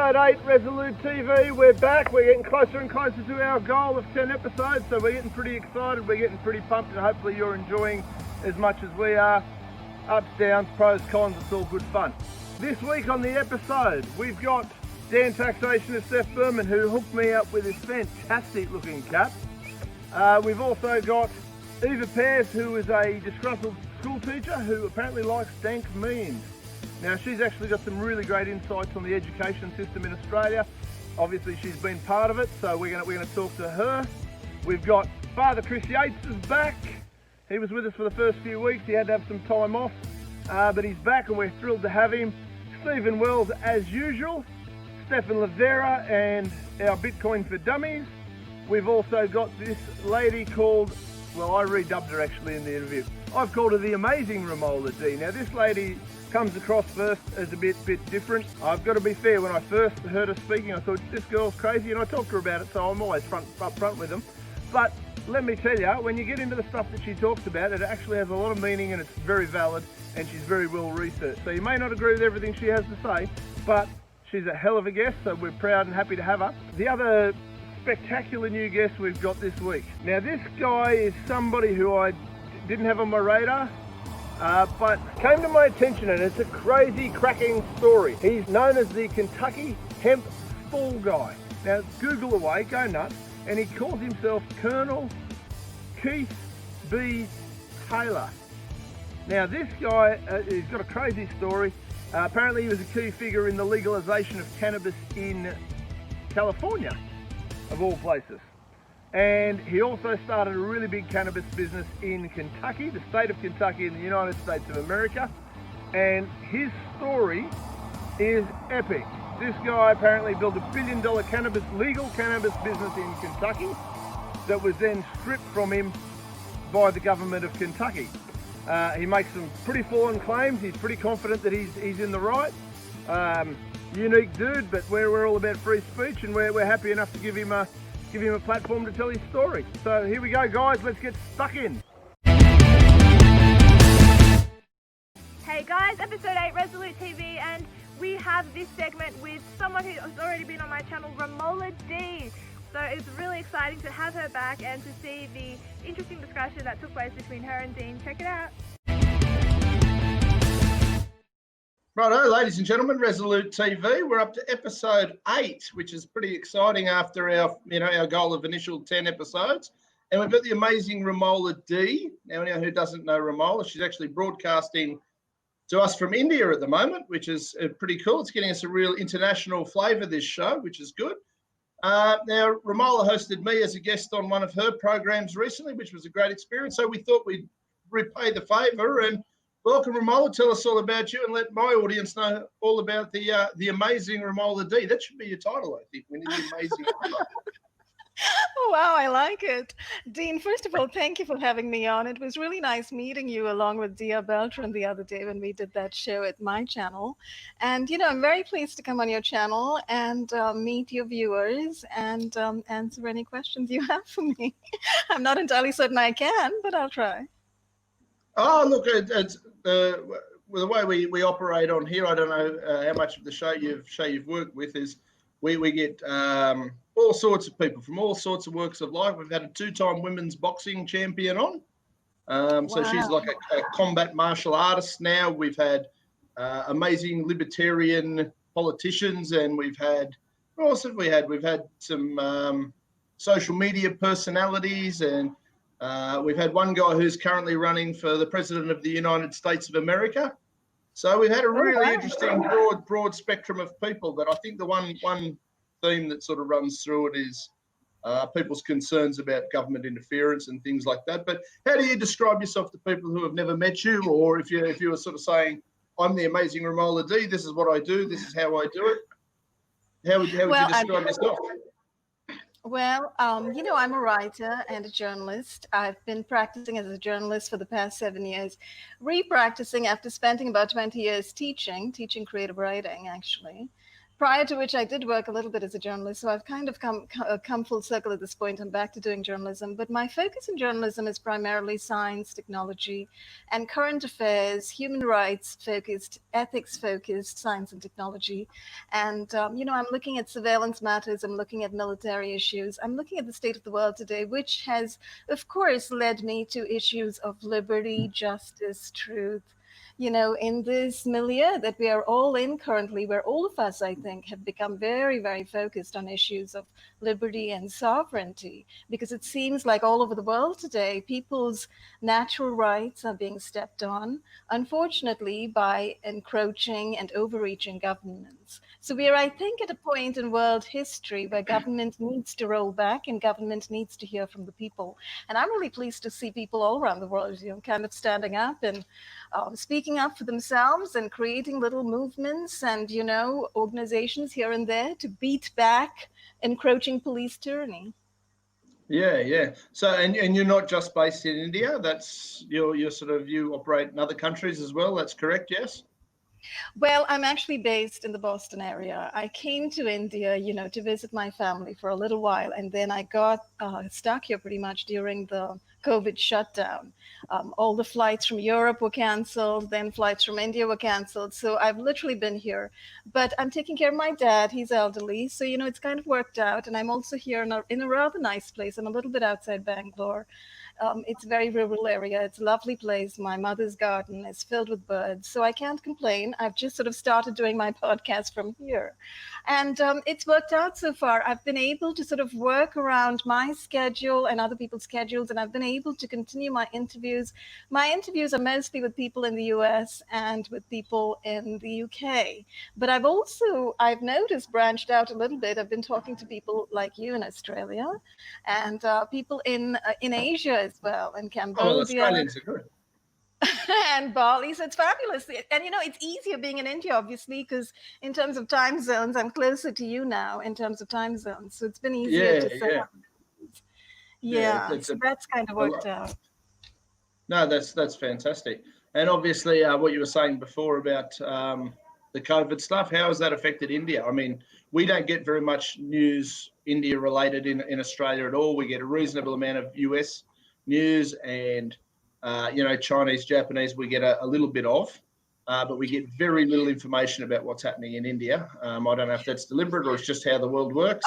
episode 8, Resolute TV. We're back. We're getting closer and closer to our goal of 10 episodes, so we're getting pretty excited. We're getting pretty pumped, and hopefully you're enjoying as much as we are. Ups, downs, pros, cons, it's all good fun. This week on the episode, we've got Dan Taxation of Stephan Berman, who hooked me up with this fantastic looking cat. We've also got Eva Pears, who is a disgruntled school teacher who apparently likes dank memes. Now, she's actually got some really great insights on the education system in Australia. Obviously, she's been part of it, so we're going to talk to her. We've got Father Chris Yates is back. He was with us for the first few weeks. He had to have some time off, but he's back and we're thrilled to have him. Stephen Wells, as usual. Stephan Livera and our Bitcoin for Dummies. We've also got this lady called, well, I redubbed her actually in the interview. I've called her the Amazing Ramola D. Now, this lady comes across first as a bit different. I've got to be fair, when I first heard her speaking, I thought, this girl's crazy, and I talked to her about it, so I'm always up front with them. But let me tell you, when you get into the stuff that she talks about, it actually has a lot of meaning and it's very valid, and she's very well researched. So you may not agree with everything she has to say, but she's a hell of a guest, so we're proud and happy to have her. The other spectacular new guest we've got this week. Now, this guy is somebody who I didn't have on my radar, but came to my attention, and it's a crazy, cracking story. He's known as the Kentucky Hemp Fall Guy. Now, Google away, go nuts, and he calls himself Colonel Keith B. Taylor. Now, this guy, he's got a crazy story. Apparently, he was a key figure in the legalization of cannabis in California, of all places. And he also started a really big cannabis business in Kentucky, the state of Kentucky in the United States of America. And his story is epic. This guy apparently built $1 billion legal cannabis business in Kentucky that was then stripped from him by the government of Kentucky. He makes some pretty full-on claims. He's pretty confident that he's in the right. Unique dude, but we're all about free speech, and we're happy enough to give him a platform to tell his story. So here we go, guys, let's get stuck in. Hey guys, episode 8, Resolute TV, and we have this segment with someone who has already been on my channel, Ramola D. So it's really exciting to have her back and to see the interesting discussion that took place between her and Dean. Check it out. Righto, ladies and gentlemen, Resolute TV. We're up to episode 8, which is pretty exciting after our goal of initial 10 episodes. And we've got the amazing Ramola D. Now, anyone who doesn't know Ramola, she's actually broadcasting to us from India at the moment, which is pretty cool. It's getting us a real international flavour, this show, which is good. Now, Ramola hosted me as a guest on one of her programs recently, which was a great experience. So we thought we'd repay the favour and welcome, Ramola. Tell us all about you and let my audience know all about the amazing Ramola D. That should be your title, I think. We need the amazing. Oh, wow, I like it. Dean, first of all, thank you for having me on. It was really nice meeting you along with Eva BELTRAN the other day when we did that show at my channel. And, I'm very pleased to come on your channel and meet your viewers and answer any questions you have for me. I'm not entirely certain I can, but I'll try. Oh, look, it's the way we operate on here. I don't know how much of the show you've worked with is we get all sorts of people from all sorts of walks of life. We've had a 2-time women's boxing champion on. So she's like a combat martial artist now. We've had amazing libertarian politicians, and we've had we've had some social media personalities, and we've had one guy who's currently running for the president of the United States of America. So we've had a really interesting broad spectrum of people. But I think the one theme that sort of runs through it is people's concerns about government interference and things like that. But how do you describe yourself to people who have never met you, or if you were sort of saying, I'm the amazing Ramola D, this is what I do, this is how I do it? How would you describe yourself? Well, I'm a writer and a journalist. I've been practicing as a journalist for the past 7 years, re-practicing after spending about 20 years teaching creative writing, actually. prior to which I did work a little bit as a journalist. So I've kind of come full circle at this point. I'm back to doing journalism. But my focus in journalism is primarily science, technology, and current affairs, human rights focused, ethics focused science and technology. And, I'm looking at surveillance matters. I'm looking at military issues. I'm looking at the state of the world today, which has, of course, led me to issues of liberty, justice, truth. In this milieu that we are all in currently, where all of us, I think, have become very, very focused on issues of liberty and sovereignty, because it seems like all over the world today, people's natural rights are being stepped on, unfortunately, by encroaching and overreaching governments. So we are, I think, at a point in world history where government needs to roll back and government needs to hear from the people. And I'm really pleased to see people all around the world, kind of standing up and speaking up for themselves and creating little movements and, organizations here and there to beat back encroaching police tyranny. Yeah. So, and you're not just based in India. That's you operate in other countries as well. That's correct. Yes. Well, I'm actually based in the Boston area. I came to India, to visit my family for a little while, and then I got stuck here pretty much during the COVID shutdown. All the flights from Europe were canceled, then flights from India were canceled. So I've literally been here, but I'm taking care of my dad. He's elderly. So, it's kind of worked out. And I'm also here in a rather nice place. I'm a little bit outside Bangalore. It's a very rural area. It's a lovely place. My mother's garden is filled with birds, so I can't complain. I've just sort of started doing my podcast from here. And it's worked out so far. I've been able to sort of work around my schedule and other people's schedules, and I've been able to continue my interviews. My interviews are mostly with people in the US and with people in the UK. But I've noticed, branched out a little bit. I've been talking to people like you in Australia and people in Asia as well, and Cambodia. Oh, Australians are good. And Bali. So it's fabulous. And, it's easier being in India, obviously, because in terms of time zones, I'm closer to you now in terms of time zones. So it's been easier to set up. So that's kind of worked out. No, that's fantastic. And obviously, what you were saying before about the COVID stuff, how has that affected India? I mean, we don't get very much news India related in Australia at all. We get a reasonable amount of US news and, Chinese, Japanese, we get a little bit of, but we get very little information about what's happening in India. I don't know if that's deliberate or it's just how the world works.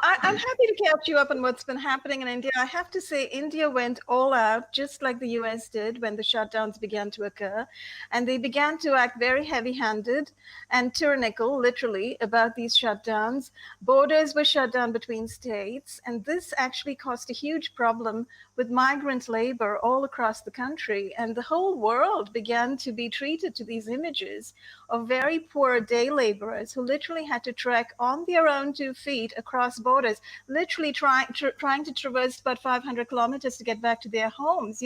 I'm happy to catch you up on what's been happening in India. I have to say, India went all out, just like the US did when the shutdowns began to occur. And they began to act very heavy-handed and tyrannical, literally, about these shutdowns. Borders were shut down between states. And this actually caused a huge problem with migrant labor all across the country. And the whole world began to be treated to these images of very poor day laborers who literally had to trek on their own 2 feet across borders, literally trying to traverse about 500 kilometers to get back to their homes,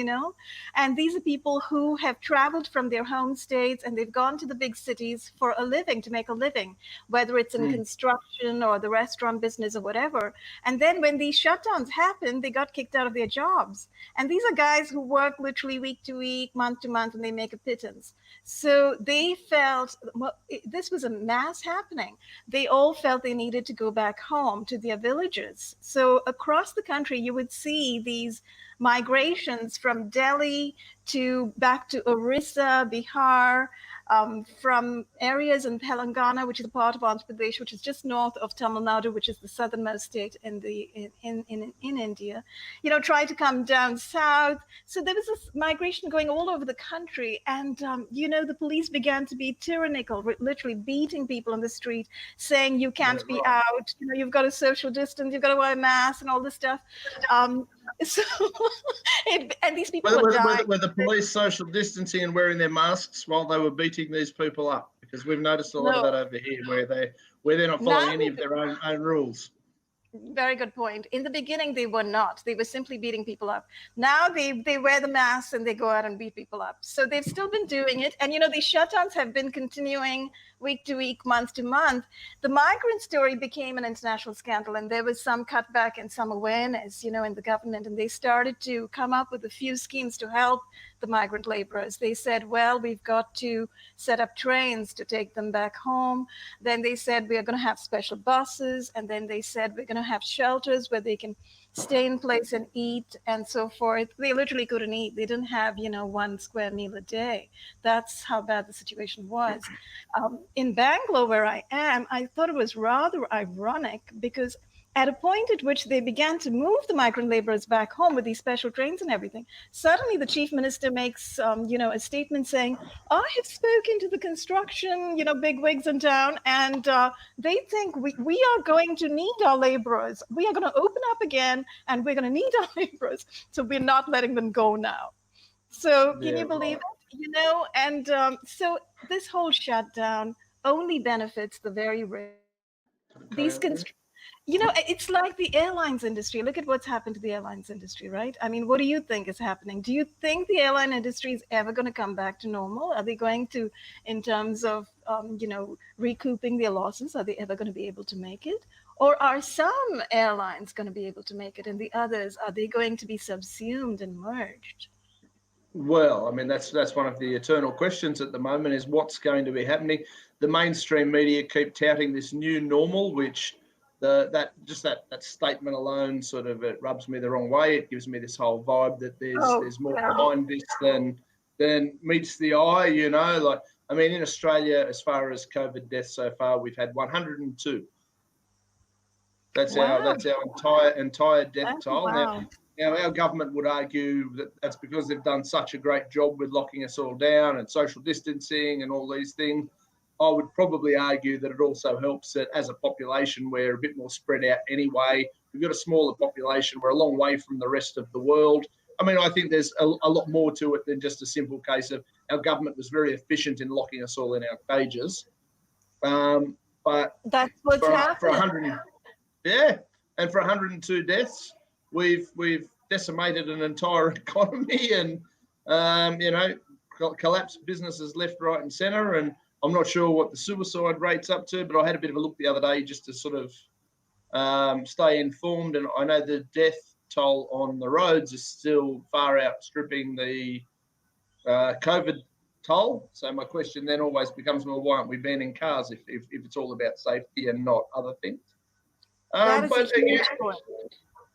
And these are people who have traveled from their home states and they've gone to the big cities for a living, to make a living, whether it's in construction or the restaurant business or whatever. And then when these shutdowns happened, they got kicked out of their jobs. And these are guys who work literally week to week, month to month, and they make a pittance. So they felt, this was a mass happening. They all felt they needed to go back home to their villages. So across the country, you would see these migrations from Delhi back to Orissa, Bihar, from areas in Telangana, which is a part of Andhra Pradesh, which is just north of Tamil Nadu, which is the southernmost state in India, try to come down south. So there was this migration going all over the country. And, the police began to be tyrannical, literally beating people on the street, saying you can't be out, you've got to social distance, you've got to wear a mask and all this stuff. And these people were the police social distancing and wearing their masks while they were beating these people up? Because we've noticed a lot of that over here where they're not following any of their own rules. Very good point. In the beginning, they were not. They were simply beating people up. Now they wear the masks and they go out and beat people up. So they've still been doing it. And, these shutdowns have been continuing week to week, month to month, the migrant story became an international scandal, and there was some cutback and some awareness, in the government, and they started to come up with a few schemes to help the migrant laborers. They said, well, we've got to set up trains to take them back home. Then they said, we are going to have special buses. And then they said, we're going to have shelters where they can stay in place and eat and so forth. They literally couldn't eat. They didn't have, 1 square meal a day. That's how bad the situation was. In Bangalore, where I am, I thought it was rather ironic because at a point at which they began to move the migrant laborers back home with these special trains and everything, suddenly the chief minister makes, a statement saying, I have spoken to the construction, bigwigs in town, and they think we are going to need our laborers. We are going to open up again, and we're going to need our laborers. So we're not letting them go now. So can you believe it? And so this whole shutdown only benefits the very rich. These it's like the airlines industry. Look at what's happened to the airlines industry, right? I mean, what do you think is happening? Do you think the airline industry is ever going to come back to normal? Are they going to, in terms of, recouping their losses, are they ever going to be able to make it? Or are some airlines going to be able to make it and the others, are they going to be subsumed and merged? Well, I mean, that's one of the eternal questions at the moment is what's going to be happening. The mainstream media keep touting this new normal, which that statement alone sort of, it rubs me the wrong way. It gives me this whole vibe that there's more behind this than meets the eye, Like, I mean, in Australia, as far as COVID deaths so far, we've had 102. That's our entire death toll. Wow. Now, our government would argue that that's because they've done such a great job with locking us all down and social distancing and all these things. I would probably argue that it also helps that as a population, we're a bit more spread out anyway. We've got a smaller population. We're a long way from the rest of the world. I mean, I think there's a lot more to it than just a simple case of our government was very efficient in locking us all in our cages. But that's what's happening. And for 102 deaths, we've decimated an entire economy and, collapsed businesses left, right and centre. And I'm not sure what the suicide rate's up to, but I had a bit of a look the other day just to sort of stay informed. And I know the death toll on the roads is still far outstripping the COVID toll. So my question then always becomes, well, why aren't we banning cars if it's all about safety and not other things? That is a huge point.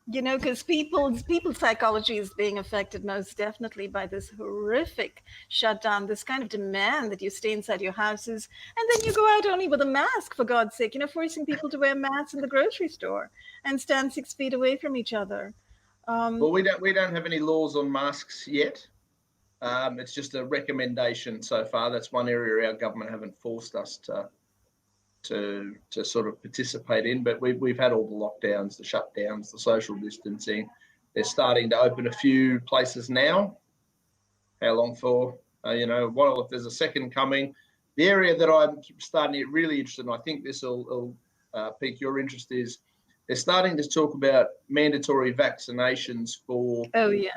Because people's psychology is being affected most definitely by this horrific shutdown, this kind of demand that you stay inside your houses and then you go out only with a mask, for God's sake, forcing people to wear masks in the grocery store and stand 6 feet away from each other. Well, we don't have any laws on masks yet. It's just a recommendation so far. That's one area our government haven't forced us to sort of participate in, but we've had all the lockdowns, the shutdowns, the social distancing. They're starting to open a few places now. How long for? What if there's a second coming? The area that I'm starting to get really interested in, I think this will pique your interest, is they're starting to talk about mandatory vaccinations for. Oh yeah.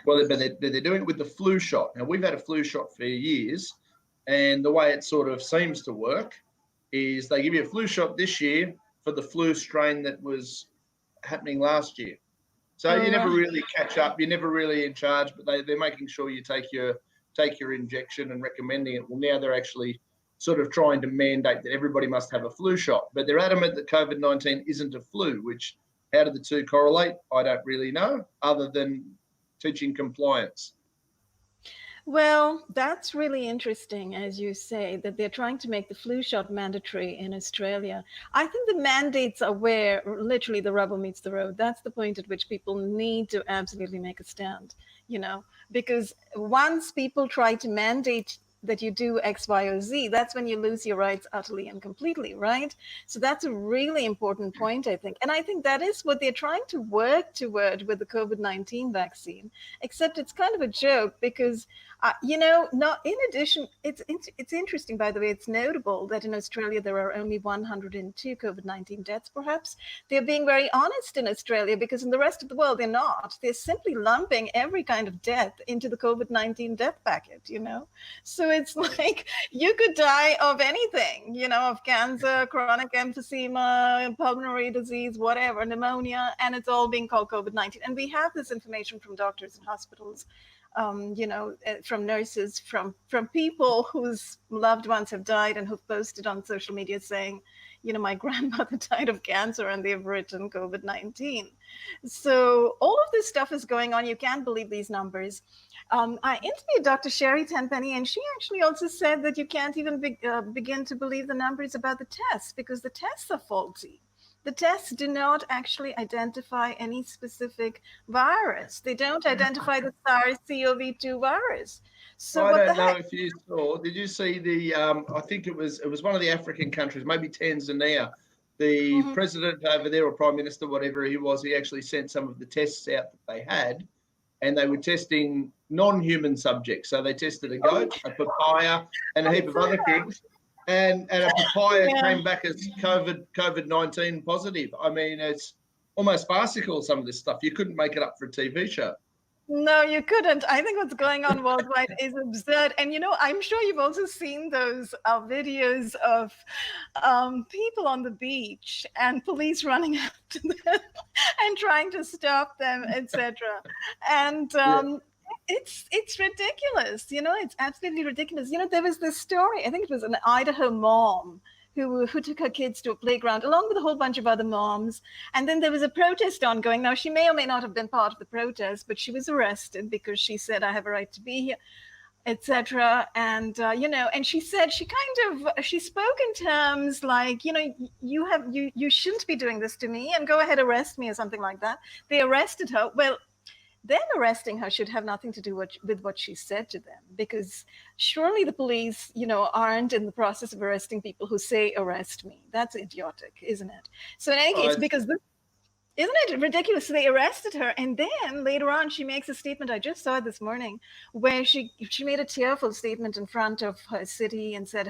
Well, but they're doing it with the flu shot. Now we've had a flu shot for years, and the way it sort of seems to work is they give you a flu shot this year for the flu strain that was happening last year. So you never really catch up. You're never really in charge, but they're making sure you take your injection and recommending it. Well, now they're actually sort of trying to mandate that everybody must have a flu shot. But they're adamant that COVID-19 isn't a flu, which how do the two correlate? I don't really know, other than teaching compliance. Well, that's really interesting, as you say, that they're trying to make the flu shot mandatory in Australia. I think the mandates are where literally the rubber meets the road. That's the point at which people need to absolutely make a stand, because once people try to mandate that you do X, Y, or Z, that's when you lose your rights utterly and completely, right? So that's a really important point, I think. And I think that is what they're trying to work toward with the COVID-19 vaccine, except it's kind of a joke because, not in addition, it's interesting, by the way, it's notable that in Australia there are only 102 COVID-19 deaths, perhaps. They're being very honest in Australia because in the rest of the world, they're not. They're simply lumping every kind of death into the COVID-19 death packet, So it's like you could die of anything, you know, of cancer, chronic emphysema, pulmonary disease, whatever, pneumonia, and it's all being called COVID-19. And we have this information from doctors and hospitals, you know, from nurses, from people whose loved ones have died and who've posted on social media saying, you know, my grandmother died of cancer, and they've written COVID-19. So all of this stuff is going on. You can't believe these numbers. I interviewed Dr. Sherry Tenpenny, and she actually also said that you can't even begin to believe the numbers about the tests, because the tests are faulty. The tests do not actually identify any specific virus. They don't identify the SARS-CoV-2 virus. So I don't know if you saw. Did you see the? I think it was one of the African countries, maybe Tanzania. The president over there, or prime minister, whatever he was, he actually sent some of the tests out that they had, and they were testing non-human subjects. So they tested a goat, a papaya, and a heap of other things. And a papaya came back as COVID-19 positive. I mean, it's almost farcical, some of this stuff. You couldn't make it up for a TV show. No, you couldn't. I think what's going on worldwide is absurd. And, you know, I'm sure you've also seen those videos of people on the beach and police running after them and trying to stop them, etc. And it's ridiculous. You know, it's absolutely ridiculous. You know, there was this story, I think it was an Idaho mom who took her kids to a playground along with a whole bunch of other moms. And then there was a protest ongoing. Now, she may or may not have been part of the protest, but she was arrested because she said, I have a right to be here, etc. And, you know, and she said, she spoke in terms like, you know, you shouldn't be doing this to me, and go ahead, arrest me, or something like that. They arrested her. Well, then arresting her should have nothing to do with what she said to them, because surely the police, you know, aren't in the process of arresting people who say, arrest me. That's idiotic, isn't it? So in any case, because isn't it ridiculous? So they arrested her, and then later on she makes a statement. I just saw it this morning, where she made a tearful statement in front of her city and said,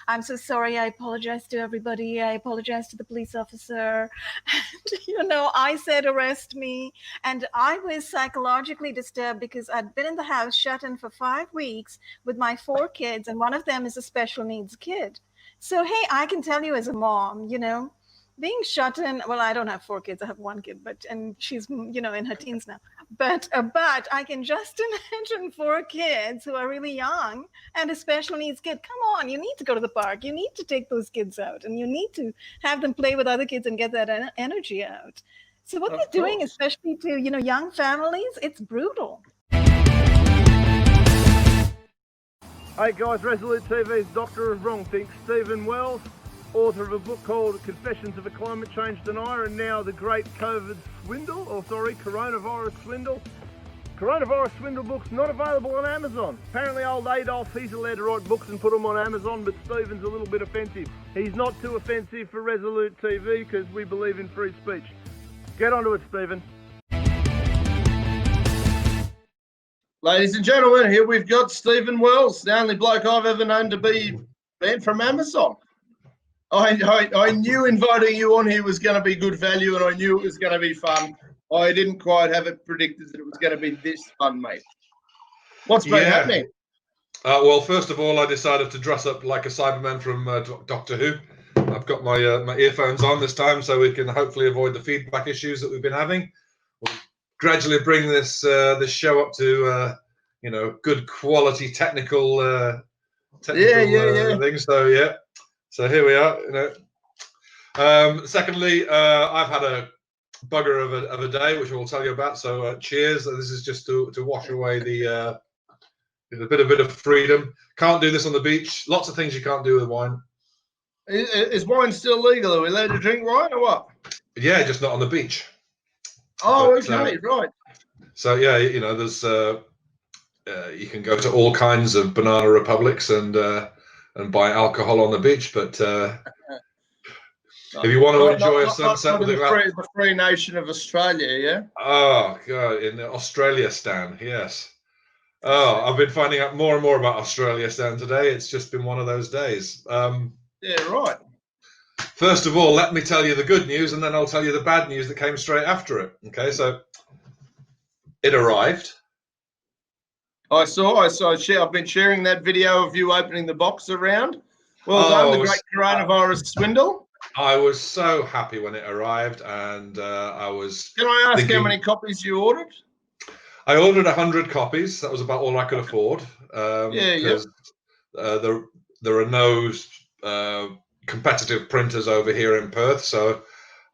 I'm so sorry, I apologize to everybody, I apologize to the police officer, and, you know, I said arrest me. And I was psychologically disturbed because I'd been in the house shut in for 5 weeks with my 4 kids, and one of them is a special needs kid. So hey, I can tell you as a mom, you know, being shut in, well, I don't have 4 kids, I have 1 kid, and she's, you know, in her teens now. But I can just imagine 4 kids who are really young and a special needs kid. Come on, you need to go to the park. You need to take those kids out, and you need to have them play with other kids and get that energy out. So what they're doing, especially to, you know, young families, it's brutal. Hey guys, Resolute TV's Doctor of Wrong Think, Stephen Wells, author of a book called Confessions of a Climate Change Denier, and now The Great COVID Swindle, Coronavirus Swindle. Coronavirus Swindle book's not available on Amazon. Apparently old Adolf, he's allowed to write books and put them on Amazon, but Stephen's a little bit offensive. He's not too offensive for Resolute TV because we believe in free speech. Get onto it, Stephen. Ladies and gentlemen, here we've got Stephen Wells, the only bloke I've ever known to be banned from Amazon. I knew inviting you on here was going to be good value, and I knew it was going to be fun. I didn't quite have it predicted that it was going to be this fun, mate. What's been happening? Well, first of all, I decided to dress up like a Cyberman from Doctor Who. I've got my my earphones on this time, so we can hopefully avoid the feedback issues that we've been having. We'll gradually bring this this show up to you know, good quality technical things. So yeah. So here we are. You know. Secondly, I've had a bugger of a day, which I will tell you about. So cheers. This is just to wash away the a bit of freedom. Can't do this on the beach. Lots of things you can't do with wine. Is wine still legal? Are we allowed to drink wine or what? Yeah, just not on the beach. Oh, okay, right. So yeah, you know, there's you can go to all kinds of banana republics and buy alcohol on the beach, but if you want to enjoy a sunset with the free nation of Australia, yeah. Oh god, in Australia, Stan, yes. Oh, I've been finding out more and more about Australia, Stan, today. It's just been one of those days. Yeah, right. First of all, let me tell you the good news, and then I'll tell you the bad news that came straight after it. Okay, so it arrived. I saw. I've been sharing that video of you opening the box around. Well done, the great coronavirus swindle. I was so happy when it arrived, and I was. Can I ask how many copies you ordered? I ordered 100 copies. That was about all I could afford. Because there are no competitive printers over here in Perth, so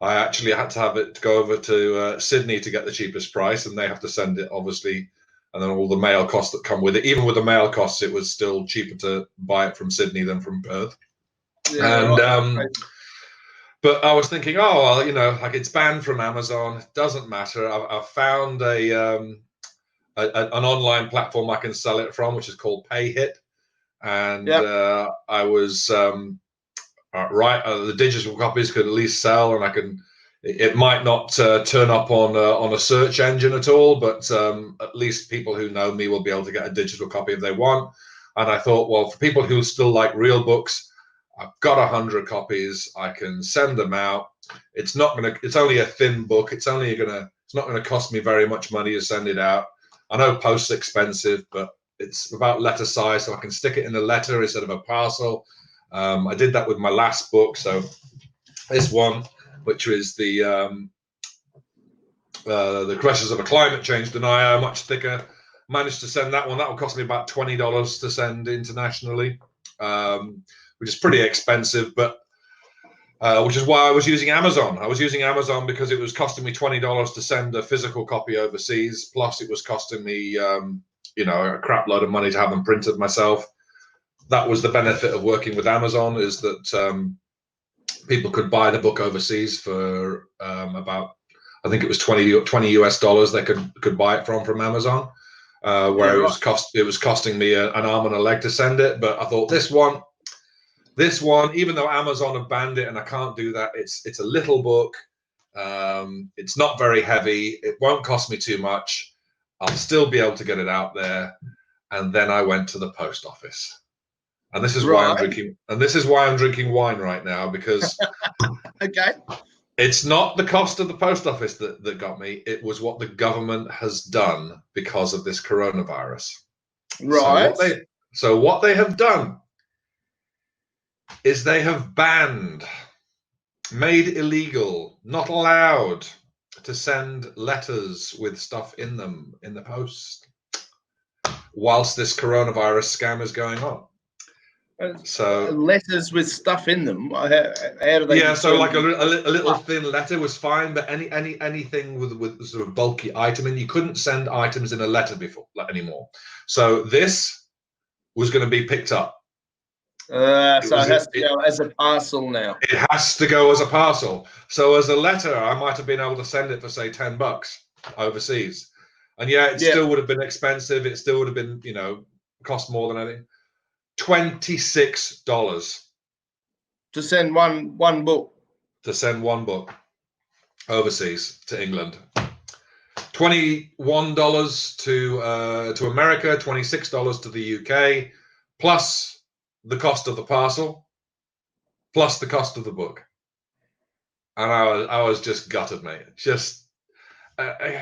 I actually had to have it go over to Sydney to get the cheapest price, and they have to send it, obviously, and then all the mail costs that come with it. Even with the mail costs, it was still cheaper to buy it from Sydney than from Perth. Yeah, and but I was thinking, oh well, you know, like it's banned from Amazon. It doesn't matter. I've found an online platform I can sell it from, which is called PayHit, and I was the digital copies could at least sell, and I can. It might not turn up on a search engine at all, but at least people who know me will be able to get a digital copy if they want. And I thought, well, for people who still like real books, I've got 100 copies. I can send them out. It's not gonna. It's only a thin book. It's not gonna cost me very much money to send it out. I know post's expensive, but it's about letter size, so I can stick it in a letter instead of a parcel. I did that with my last book, so this one, which was the Questions of a Climate Change Denier, much thicker. Managed to send that one. That would cost me about $20 to send internationally, which is pretty expensive, but which is why I was using Amazon. I was using Amazon because it was costing me $20 to send a physical copy overseas. Plus, it was costing me, you know, a crap load of money to have them printed myself. That was the benefit of working with Amazon, is that people could buy the book overseas for about, I think it was 20 US dollars. They could buy it from Amazon, where it was costing me an arm and a leg to send it. But I thought this one, even though Amazon have banned it and I can't do that, it's a little book. It's not very heavy. It won't cost me too much. I'll still be able to get it out there. And then I went to the post office. And this is why I'm drinking. And this is why I'm drinking wine right now, because okay, it's not the cost of the post office that got me. It was what the government has done because of this coronavirus. Right. So what they have done is they have banned, made illegal, not allowed to send letters with stuff in them in the post whilst this coronavirus scam is going on. So letters with stuff in them. How do they? Yeah, so like a little thin letter was fine, but anything with sort of bulky item, and you couldn't send items in a letter anymore. So this was going to be picked up. So it has to go as a parcel now. It has to go as a parcel. So as a letter, I might have been able to send it for say $10 overseas, and it still would have been expensive. It still would have been, you know, cost more than anything. $26 to send one book. To send one book overseas to England. $21 to America, $26 to the UK, plus the cost of the parcel, plus the cost of the book. And I was just gutted, mate. Just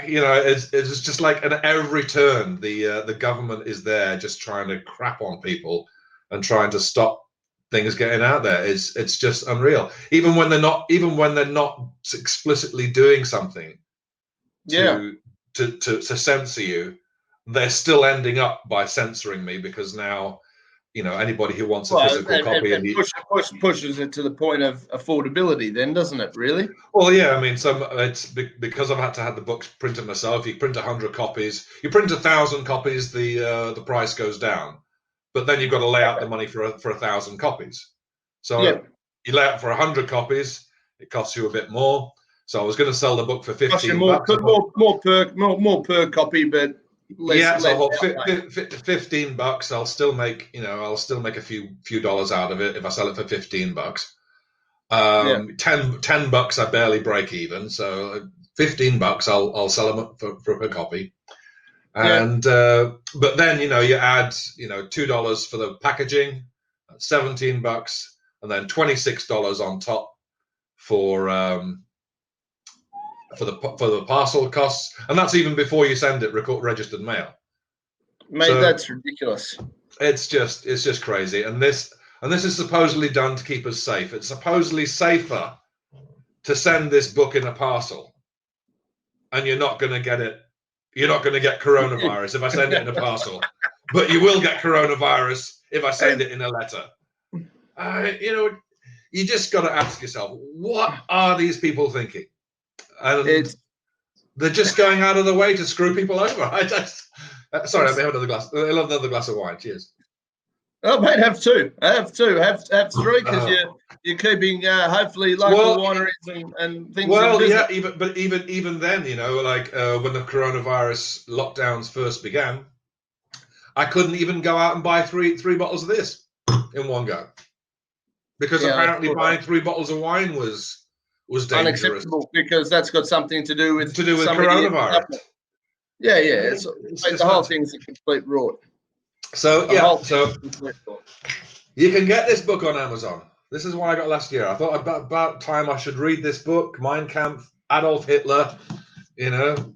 you know, it's just like at every turn the government is there just trying to crap on people and trying to stop things getting out there. It's just unreal. Even when they're not explicitly doing something to censor you, they're still ending up by censoring me, because now, you know, anybody who wants a physical copy pushes it to the point of affordability, then, doesn't it? Really? Well, yeah. I mean, it's because I've had to have the books printed myself. You print 100 copies. You print 1,000 copies, the price goes down. But then you've got to lay out the money for 1,000 copies. So you lay out for 100 copies, it costs you a bit more. So I was going to sell the book for $15. More per copy, but less. So $15. I'll still make, you know, a few dollars out of it if I sell it for $15. $10 I barely break even. So $15 I'll sell them for a copy. And but then, you know, you add, you know, $2 for the packaging, $17, and then $26 on top for the parcel costs, and that's even before you send it registered mail. Mate, So that's ridiculous. it's just crazy. And this is supposedly done to keep us safe. It's supposedly safer to send this book in a parcel, and you're not going to get it. You're not going to get coronavirus if I send it in a parcel, but you will get coronavirus if I send it in a letter. You know, you just got to ask yourself, what are these people thinking? And they're just going out of the way to screw people over. Sorry, I may have another glass. I love another glass of wine. Cheers. Oh, mate, have two. Have three, because you're keeping hopefully local wineries and things. Well, yeah, even then, you know, like when the coronavirus lockdowns first began, I couldn't even go out and buy three bottles of this in one go, because apparently buying 3 bottles of wine was dangerous. Unacceptable, because that's got something to do with coronavirus. Yeah. The whole thing's a complete rot. So you can get this book on Amazon. This is what I got last year. I thought about time I should read this book, Mein Kampf, Adolf Hitler. You know,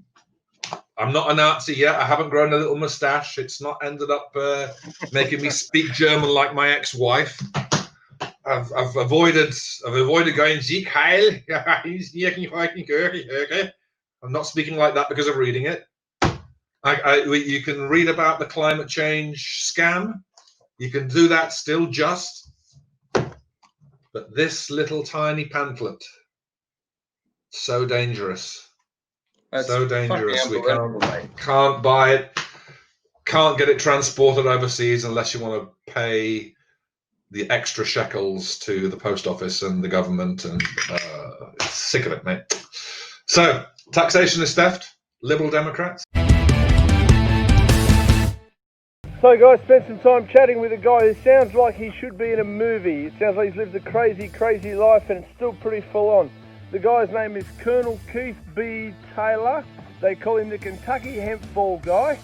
I'm not a Nazi yet. I haven't grown a little mustache. It's not ended up making me speak German like my ex-wife. I've avoided going Sieg Heil. I'm not speaking like that because of reading it. You can read about the climate change scam. You can do that still just. But this little tiny pamphlet, so dangerous. That's so dangerous. We mate. can't buy it. Can't get it transported overseas unless you want to pay the extra shekels to the post office and the government. And sick of it, mate. So, taxation is theft. Liberal Democrats. So guys, spent some time chatting with a guy who sounds like he should be in a movie. It sounds like he's lived a crazy life, and it's still pretty full on. The guy's name is Colonel Keith B. Taylor. They call him the Kentucky hemp fall guy.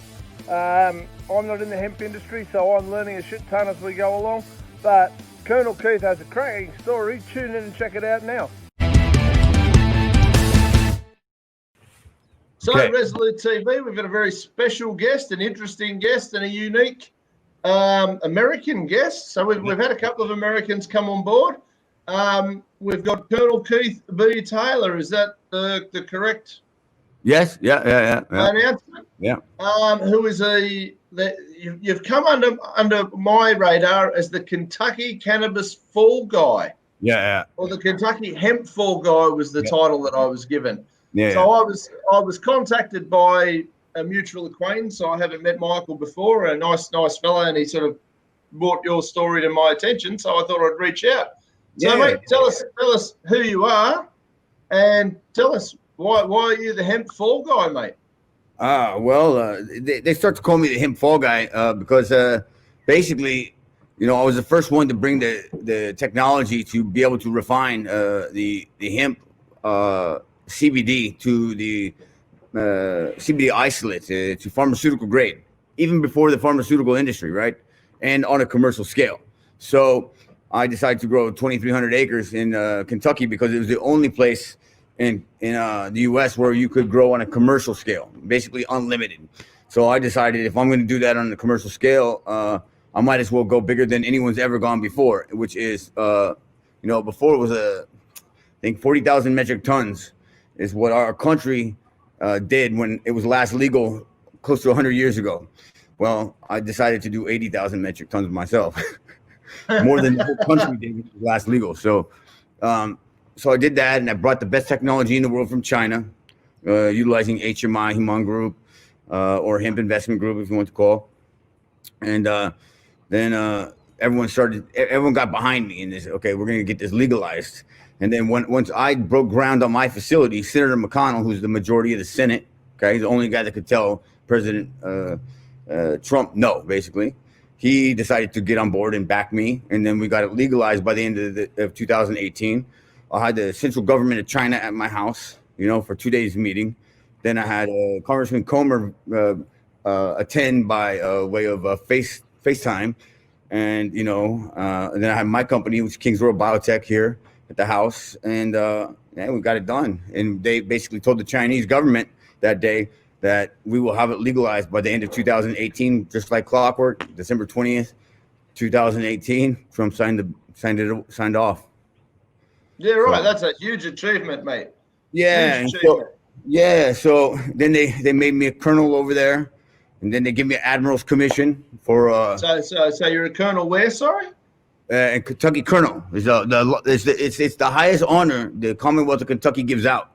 I'm not in the hemp industry, so I'm learning a shit ton as we go along. But Colonel Keith has a cracking story. Tune in and check it out now. So, Resolute TV, we've got a very special guest, an interesting guest, and a unique American guest. So we've had a couple of Americans come on board. We've got Colonel Keith B. Taylor. Is that the correct? Yes. Yeah. Announcement? Yeah. Who is you've come under my radar as the Kentucky cannabis fall guy. Yeah. Or the Kentucky hemp fall guy was the title that I was given. Yeah. So I was contacted by a mutual acquaintance. So I haven't met Michael before, a nice fellow, and he sort of brought your story to my attention. So I thought I'd reach out. So mate, tell us who you are, and tell us why are you the hemp fall guy, mate? They start to call me the hemp fall guy because basically, you know, I was the first one to bring the technology to be able to refine the hemp CBD to the CBD isolate to pharmaceutical grade, even before the pharmaceutical industry, right? And on a commercial scale. So I decided to grow 2,300 acres in Kentucky because it was the only place in the U.S. where you could grow on a commercial scale, basically unlimited. So I decided if I'm going to do that on the commercial scale, I might as well go bigger than anyone's ever gone before, which is, before it was I think 40,000 metric tons is what our country did when it was last legal close to 100 years ago. Well, I decided to do 80,000 metric tons myself, more than the whole country did when it was last legal. So I did that, and I brought the best technology in the world from China, utilizing HMI, Human Group, or Hemp Investment Group, if you want to call. And then everyone got behind me in this. Okay, we're going to get this legalized. And then once I broke ground on my facility, Senator McConnell, who's the majority of the Senate, okay, he's the only guy that could tell President Trump no, basically. He decided to get on board and back me, and then we got it legalized by the end of 2018. I had the central government of China at my house, for 2 days meeting. Then I had Congressman Comer attend by way of FaceTime, and and then I had my company, which is Kings Royal Biotech, here at the house, and we got it done. And they basically told the Chinese government that day, that we will have it legalized by the end of 2018, just like clockwork. December 20th, 2018. Trump signed off. Yeah, right. So, That's a huge achievement, mate. yeah, Huge and achievement. so then they made me a colonel over there, and then they give me an admiral's commission for So you're a colonel where? Sorry. and Kentucky colonel is it's the highest honor the Commonwealth of Kentucky gives out.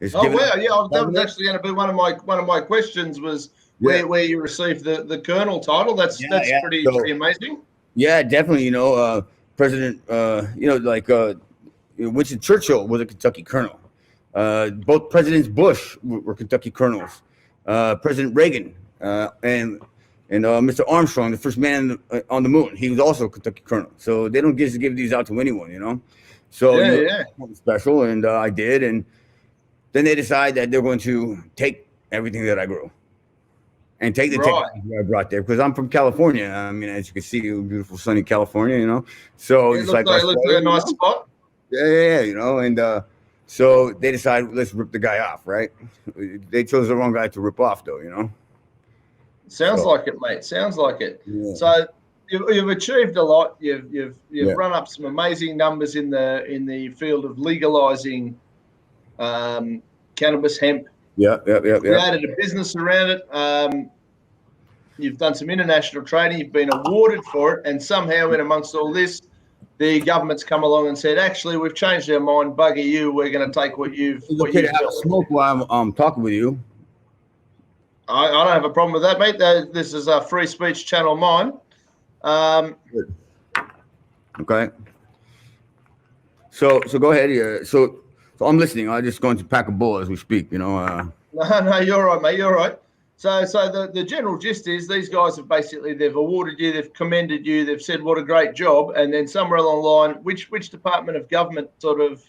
It's Oh given wow, out- yeah. That was actually going to be one of my questions was where you received the colonel title. That's pretty amazing. Yeah, definitely. President, Winston Churchill was a Kentucky colonel. Both Presidents Bush were Kentucky colonels. President Reagan and Mr. Armstrong, the first man on the moon, he was also a Kentucky colonel. So they don't give these out to anyone, So something special, and I did, and then they decide that they're going to take everything that I grew and take the technology I brought there, because I'm from California. I mean, as you can see, beautiful sunny California, So It looks like a nice spot. Yeah, and so they decided, let's rip the guy off, right? They chose the wrong guy to rip off, though, Sounds like it, mate. Sounds like it. Yeah. So you've achieved a lot. You've run up some amazing numbers in the field of legalizing cannabis, hemp. Yeah. Created a business around it. You've done some international trading. You've been awarded for it, and somehow, in amongst all this, the government's come along and said, "Actually, we've changed our mind. Bugger you. We're going to take what you've." It's okay to have a smoke while I'm talking with you. I don't have a problem with that, mate. This is a free speech channel, mine. Okay. So go ahead here. So I'm listening. I'm just going to pack a bull as we speak. No, you're right, mate. You're right. So the general gist is these guys have they've awarded you, they've commended you, they've said what a great job, and then somewhere along the line, which department of government sort of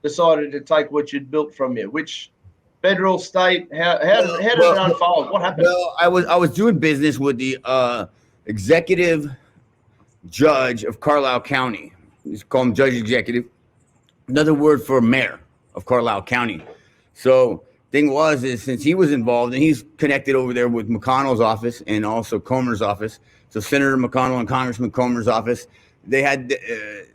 decided to take what you'd built from you? Which federal, state? How did it unfold? What happened? Well, I was doing business with the executive judge of Carlisle County. He's called him judge executive. Another word for mayor of Carlisle County. So thing is since he was involved, and he's connected over there with McConnell's office and also Comer's office. So Senator McConnell and Congressman Comer's office, they had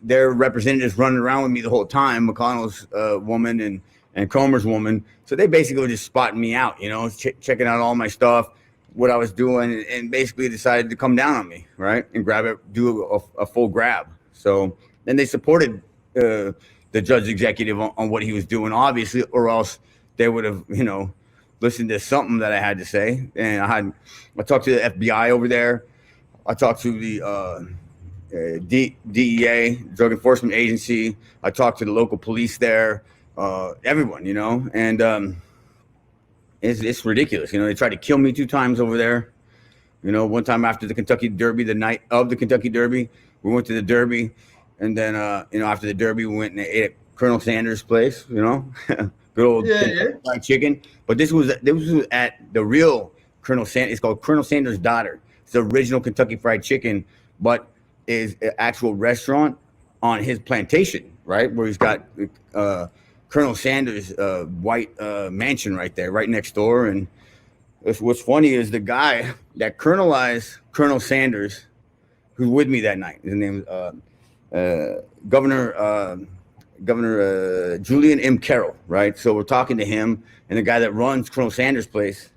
their representatives running around with me the whole time. McConnell's woman and Comer's woman. So they basically were just spotting me out, checking out all my stuff, what I was doing, and basically decided to come down on me, right, and grab it, do a full grab. So then they supported the judge executive on what he was doing, obviously, or else they would have, listened to something that I had to say. And I talked to the FBI over there. I talked to the DEA, Drug Enforcement Agency. I talked to the local police there, everyone, and it's ridiculous. They tried to kill me 2 times over there. One time after the Kentucky Derby, the night of the Kentucky Derby, we went to the Derby. And then, after the Derby, we went and ate at Colonel Sanders' place, good old fried chicken. But this was at the real Colonel Sanders. It's called Colonel Sanders' Daughter. It's the original Kentucky Fried Chicken, but is an actual restaurant on his plantation, right? Where he's got Colonel Sanders' white mansion right there, right next door. And what's funny is the guy that colonelized Colonel Sanders, who's with me that night, his name is Governor Julian M. Carroll, right? So we're talking to him and the guy that runs Colonel Sanders' place.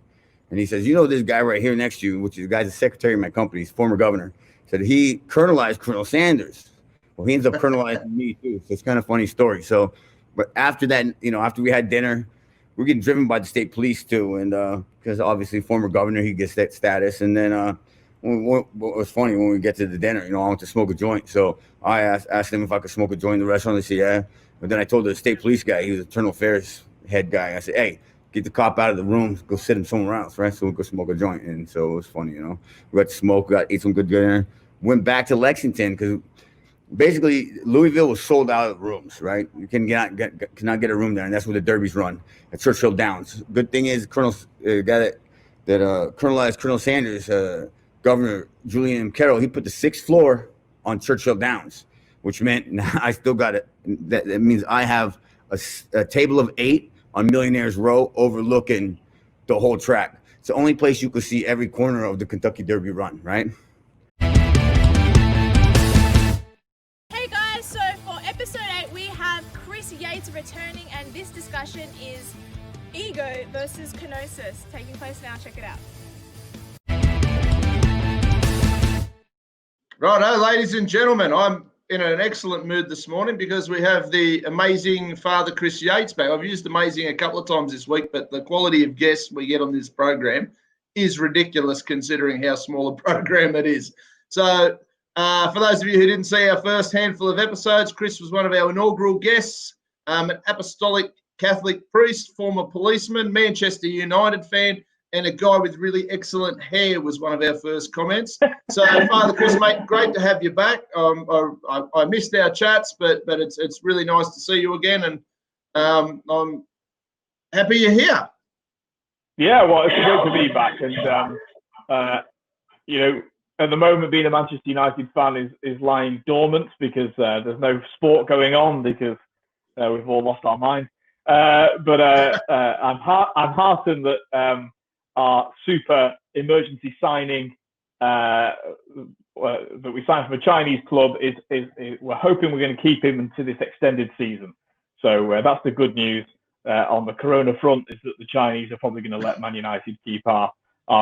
And he says, this guy right here next to you, which is the guy's the secretary of my company, he's former governor, said he colonelized Colonel Sanders. Well, he ends up colonelizing me too. So it's kind of a funny story. So, but after that, after we had dinner, we're getting driven by the state police too. And because obviously former governor, he gets that status. And then what was funny, when we get to the dinner, I want to smoke a joint. So I asked him if I could smoke a joint in the restaurant. They said, yeah. But then I told the state police guy, he was internal affairs head guy. I said, hey, get the cop out of the room, go sit him somewhere else, right? So we could smoke a joint. And so it was funny, We got to smoke, ate some good dinner, went back to Lexington because basically Louisville was sold out of rooms, right? You cannot get a room there, and that's where the derbies run at Churchill Downs. Good thing is guy that colonelized Colonel Sanders, Governor Julian M. Carroll, he put the 6th floor on Churchill Downs, which meant I still got it. That means I have a table of 8 on Millionaire's Row overlooking the whole track. It's the only place you could see every corner of the Kentucky Derby run, right? Hey guys, so for episode 8 we have Chris Yates returning, and this discussion is ego versus kenosis, taking place now. Check it out. Righto, ladies and gentlemen, I'm in an excellent mood this morning because we have the amazing Father Chris Yates back. I've used amazing a couple of times this week, but the quality of guests we get on this program is ridiculous considering how small a program it is. So for those of you who didn't see our first handful of episodes, Chris was one of our inaugural guests, an apostolic Catholic priest, former policeman, Manchester United fan, and a guy with really excellent hair was one of our first comments. So, Father Chris, mate, great to have you back. I missed our chats, but it's really nice to see you again, and I'm happy you're here. Yeah, well, it's great to be back, and you know, at the moment, being a Manchester United fan is lying dormant because there's no sport going on because we've all lost our mind. But I'm heartened that our super emergency signing that we signed from a Chinese club is we're hoping we're going to keep him into this extended season. So that's the good news on the Corona front, is that the Chinese are probably going to let Man United keep our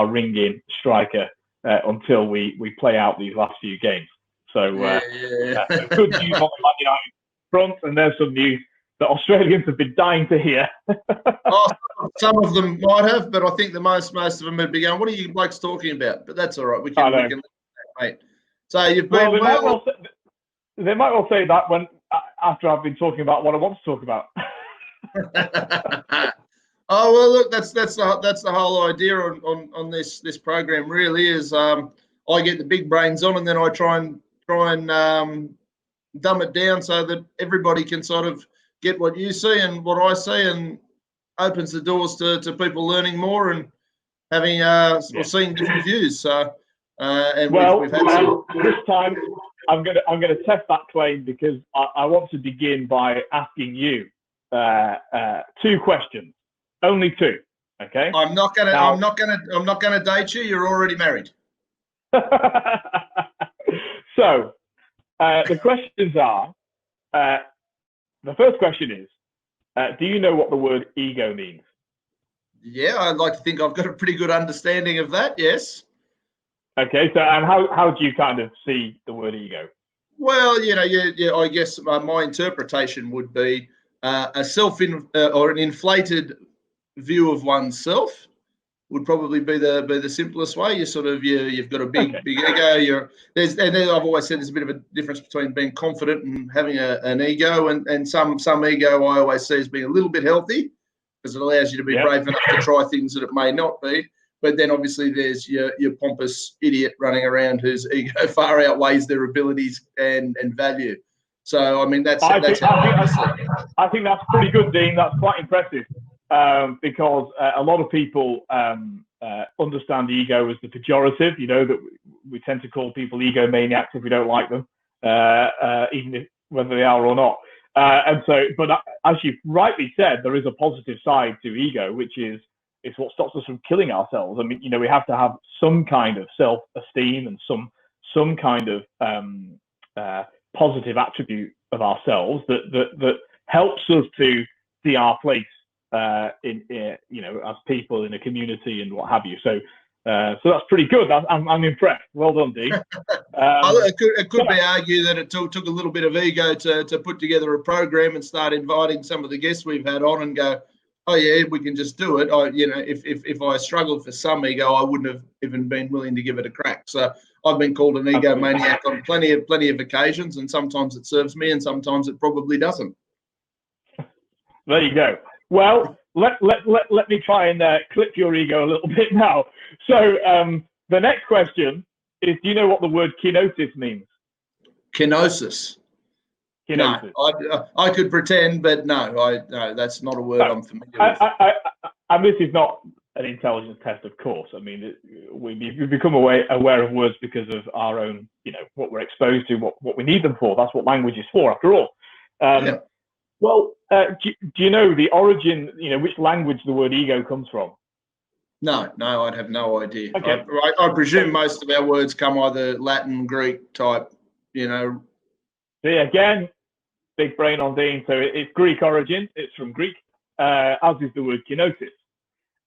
ringing striker until we play out these last few games. So good news on the Man United front, and there's some news that Australians have been dying to hear. Some of them might have, but I think most of them would be going, "What are you blokes talking about?" But that's all right. We can mate. So you've been they might well say that when after I've been talking about what I want to talk about. Oh well, look, that's the whole idea on this program. Really is I get the big brains on, and then I try and dumb it down so that everybody can sort of get what you see and what I see, and opens the doors to people learning more and having or seeing different views. So, and we've had some. This time I'm gonna test that claim because I want to begin by asking you 2 questions, only 2. Okay. I'm not gonna date you. You're already married. So the questions are. The first question is, do you know what the word ego means? Yeah, I'd like to think I've got a pretty good understanding of that, yes. Okay, so and how do you kind of see the word ego? Well, I guess my interpretation would be a or an inflated view of oneself would probably be the simplest way. You've got a big ego. I've always said there's a bit of a difference between being confident and having an ego, and some ego I always see as being a little bit healthy because it allows you to be brave enough to try things that it may not be. But then obviously there's your pompous idiot running around whose ego far outweighs their abilities and value. So I mean I think that's pretty good, Dean. That's quite impressive. Because a lot of people understand ego as the pejorative, that we tend to call people egomaniacs if we don't like them, even whether they are or not. But as you've rightly said, there is a positive side to ego, which is it's what stops us from killing ourselves. I mean, we have to have some kind of self-esteem and some kind of positive attribute of ourselves that helps us to see our place as people in a community and what have you. So that's pretty good. I'm impressed. Well done, Dean. It could be argued that it took a little bit of ego to put together a program and start inviting some of the guests we've had on and go, oh yeah, we can just do it. If I struggled for some ego, I wouldn't have even been willing to give it a crack. So I've been called an egomaniac on plenty of occasions, and sometimes it serves me and sometimes it probably doesn't. There you go. Well, let me try and clip your ego a little bit now. So the next question is, do you know what the word kenosis means? Kenosis? No, I could pretend, but no, that's not a word I'm familiar with. And this is not an intelligence test, of course. I mean, we become aware of words because of our own, what we're exposed to, what we need them for. That's what language is for, after all. Well, do you know the origin, which language the word ego comes from? No, I'd have no idea. Okay. I presume most of our words come either Latin, Greek type, See, again, big brain on Dean. So it's Greek origin. It's from Greek, as is the word kenosis.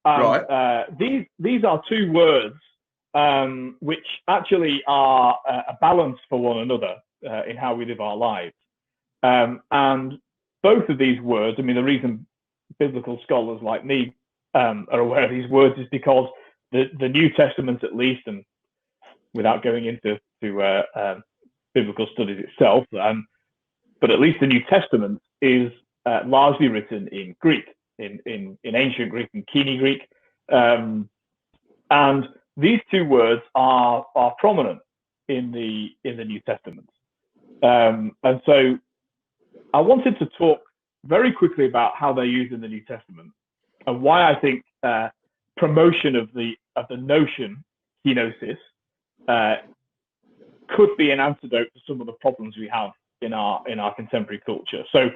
Right. These are two words which actually are a balance for one another in how we live our lives. And both of these words, I mean, the reason biblical scholars like me are aware of these words is because the New Testament, at least, and without going into biblical studies itself, but at least the New Testament is largely written in Greek, in ancient Greek and Koine Greek, and these two words are prominent in the New Testament, and so I wanted to talk very quickly about how they're used in the New Testament and why I think promotion of the notion kenosis could be an antidote to some of the problems we have in our contemporary culture. So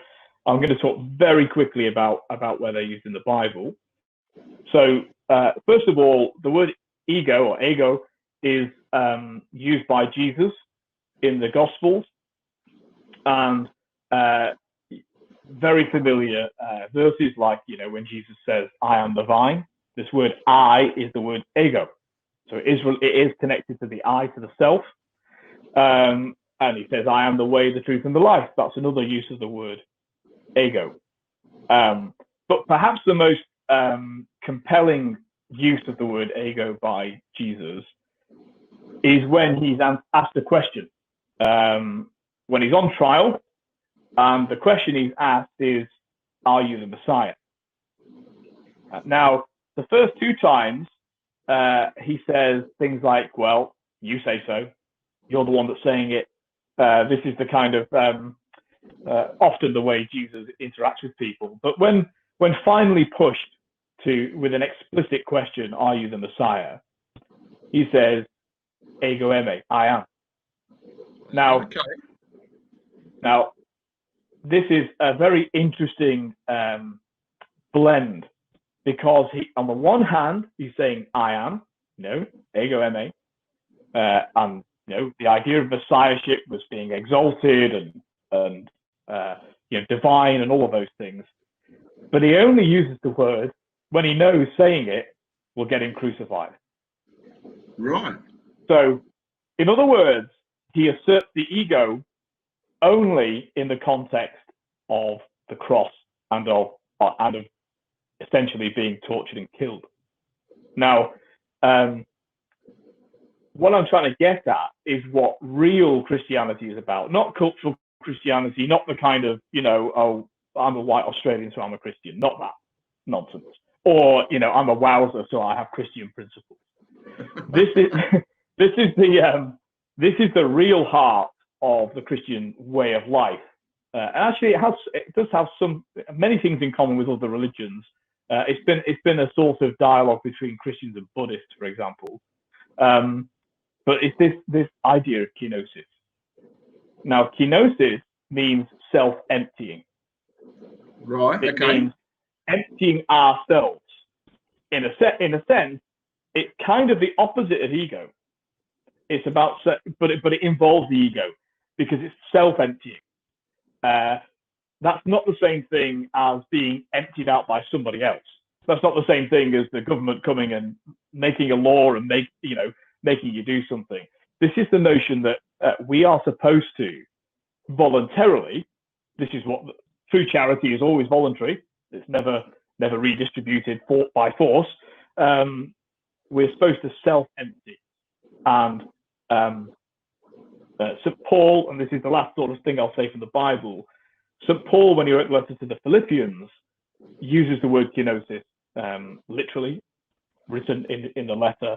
I'm going to talk very quickly about where they're used in the Bible. So first of all, the word ego or ego is used by Jesus in the Gospels, and very familiar verses like, when Jesus says, "I am the vine." This word "I" is the word ego. So it is connected to the I, to the self. And he says, "I am the way, the truth, and the life." That's another use of the word ego. But perhaps the most compelling use of the word ego by Jesus is when he's asked a question. When he's on trial, and the question he's asked is, "Are you the Messiah?" Now, the first two times, he says things like, "Well, you say so. You're the one that's saying it." This is the kind of often the way Jesus interacts with people. But when finally pushed with an explicit question, "Are you the Messiah?" he says, "Ego eimi, I am." Now, this is a very interesting blend, because on the one hand, he's saying, "I am," ego eimi, and the idea of messiahship was being exalted and divine and all of those things. But he only uses the word when he knows saying it will get him crucified. Right. So, in other words, he asserts the ego only in the context of the cross and of essentially being tortured and killed. Now, what I'm trying to get at is what real Christianity is about, not cultural Christianity, not the kind of, "Oh, I'm a white Australian, so I'm a Christian," not that nonsense. Or, "I'm a wowser, so I have Christian principles." This is the real heart of the Christian way of life. And actually, it does have many things in common with other religions. It's been a sort of dialogue between Christians and Buddhists, for example. But it's this idea of kenosis. Now, kenosis means self-emptying. Right. It Okay. means emptying ourselves. In a sense, it's kind of the opposite of ego. It's about, but it involves the ego because it's self-emptying. That's not the same thing as being emptied out by somebody else. That's not the same thing as the government coming and making a law and making you do something. This is the notion that we are supposed to voluntarily. This is what true charity is, always voluntary. It's never redistributed by force. We're supposed to self-empty. And St. Paul, and this is the last sort of thing I'll say from the Bible, St. Paul, when he wrote the letter to the Philippians, uses the word kenosis literally, written in the letter.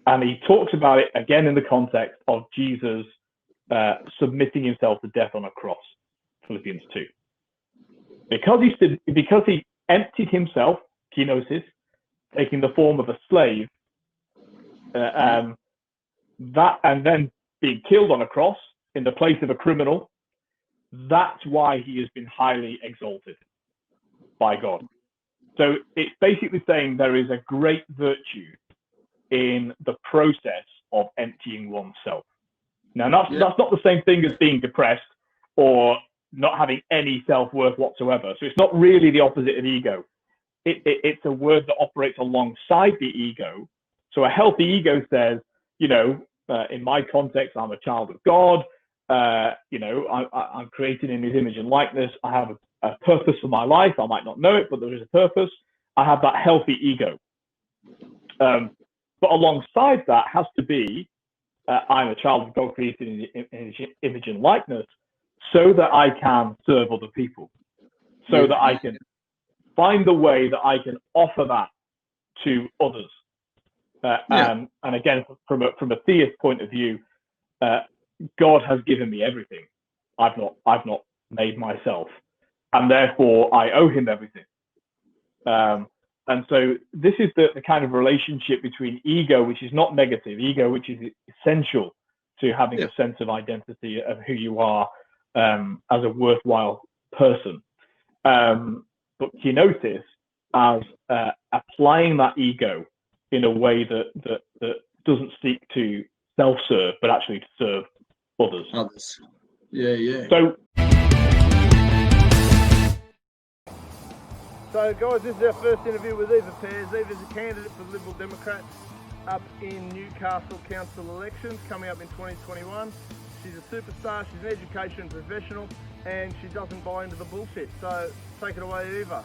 And he talks about it again in the context of Jesus submitting himself to death on a cross, Philippians 2. Because he emptied himself, kenosis, taking the form of a slave, that and then being killed on a cross in the place of a criminal, that's why he has been highly exalted by God. So it's basically saying there is a great virtue in the process of emptying oneself. Now, that's not the same thing as being depressed or not having any self-worth whatsoever. So it's not really the opposite of ego. It's a word that operates alongside the ego. So a healthy ego says, in my context, I'm a child of God. I'm created in his image and likeness. I have a purpose for my life. I might not know it, but there is a purpose. I have that healthy ego. But alongside that has to be, I'm a child of God created in his image and likeness, so that I can serve other people, so that I can find the way that I can offer that to others. And again, from a theist point of view, God has given me everything. I've not made myself, and therefore I owe him everything. And so this is the kind of relationship between ego, which is not negative, ego, which is essential to having a sense of identity of who you are as a worthwhile person. But kenosis as applying that ego in a way that doesn't seek to self-serve, but actually to serve others. So guys, this is our first interview with Eva Pears. Eva's a candidate for the Liberal Democrats up in Newcastle Council elections coming up in 2021. She's a superstar, she's an education professional, and she doesn't buy into the bullshit. So take it away, Eva.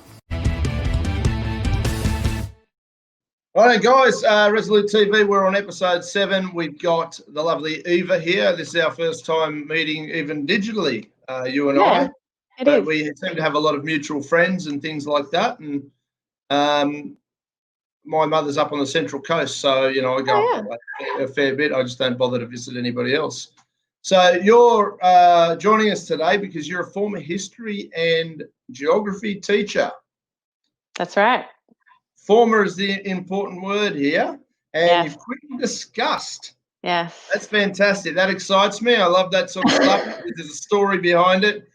All right, guys, Resolute TV, we're on episode 7. We've got the lovely Eva here. This is our first time meeting even digitally, you and I. But we seem to have a lot of mutual friends and things like that. And my mother's up on the Central Coast, so, I go up a fair bit. I just don't bother to visit anybody else. So you're joining us today because you're a former history and geography teacher. That's right. Former is the important word here. And you've quit in disgust. Yes. That's fantastic. That excites me. I love that sort of stuff. There's a story behind it.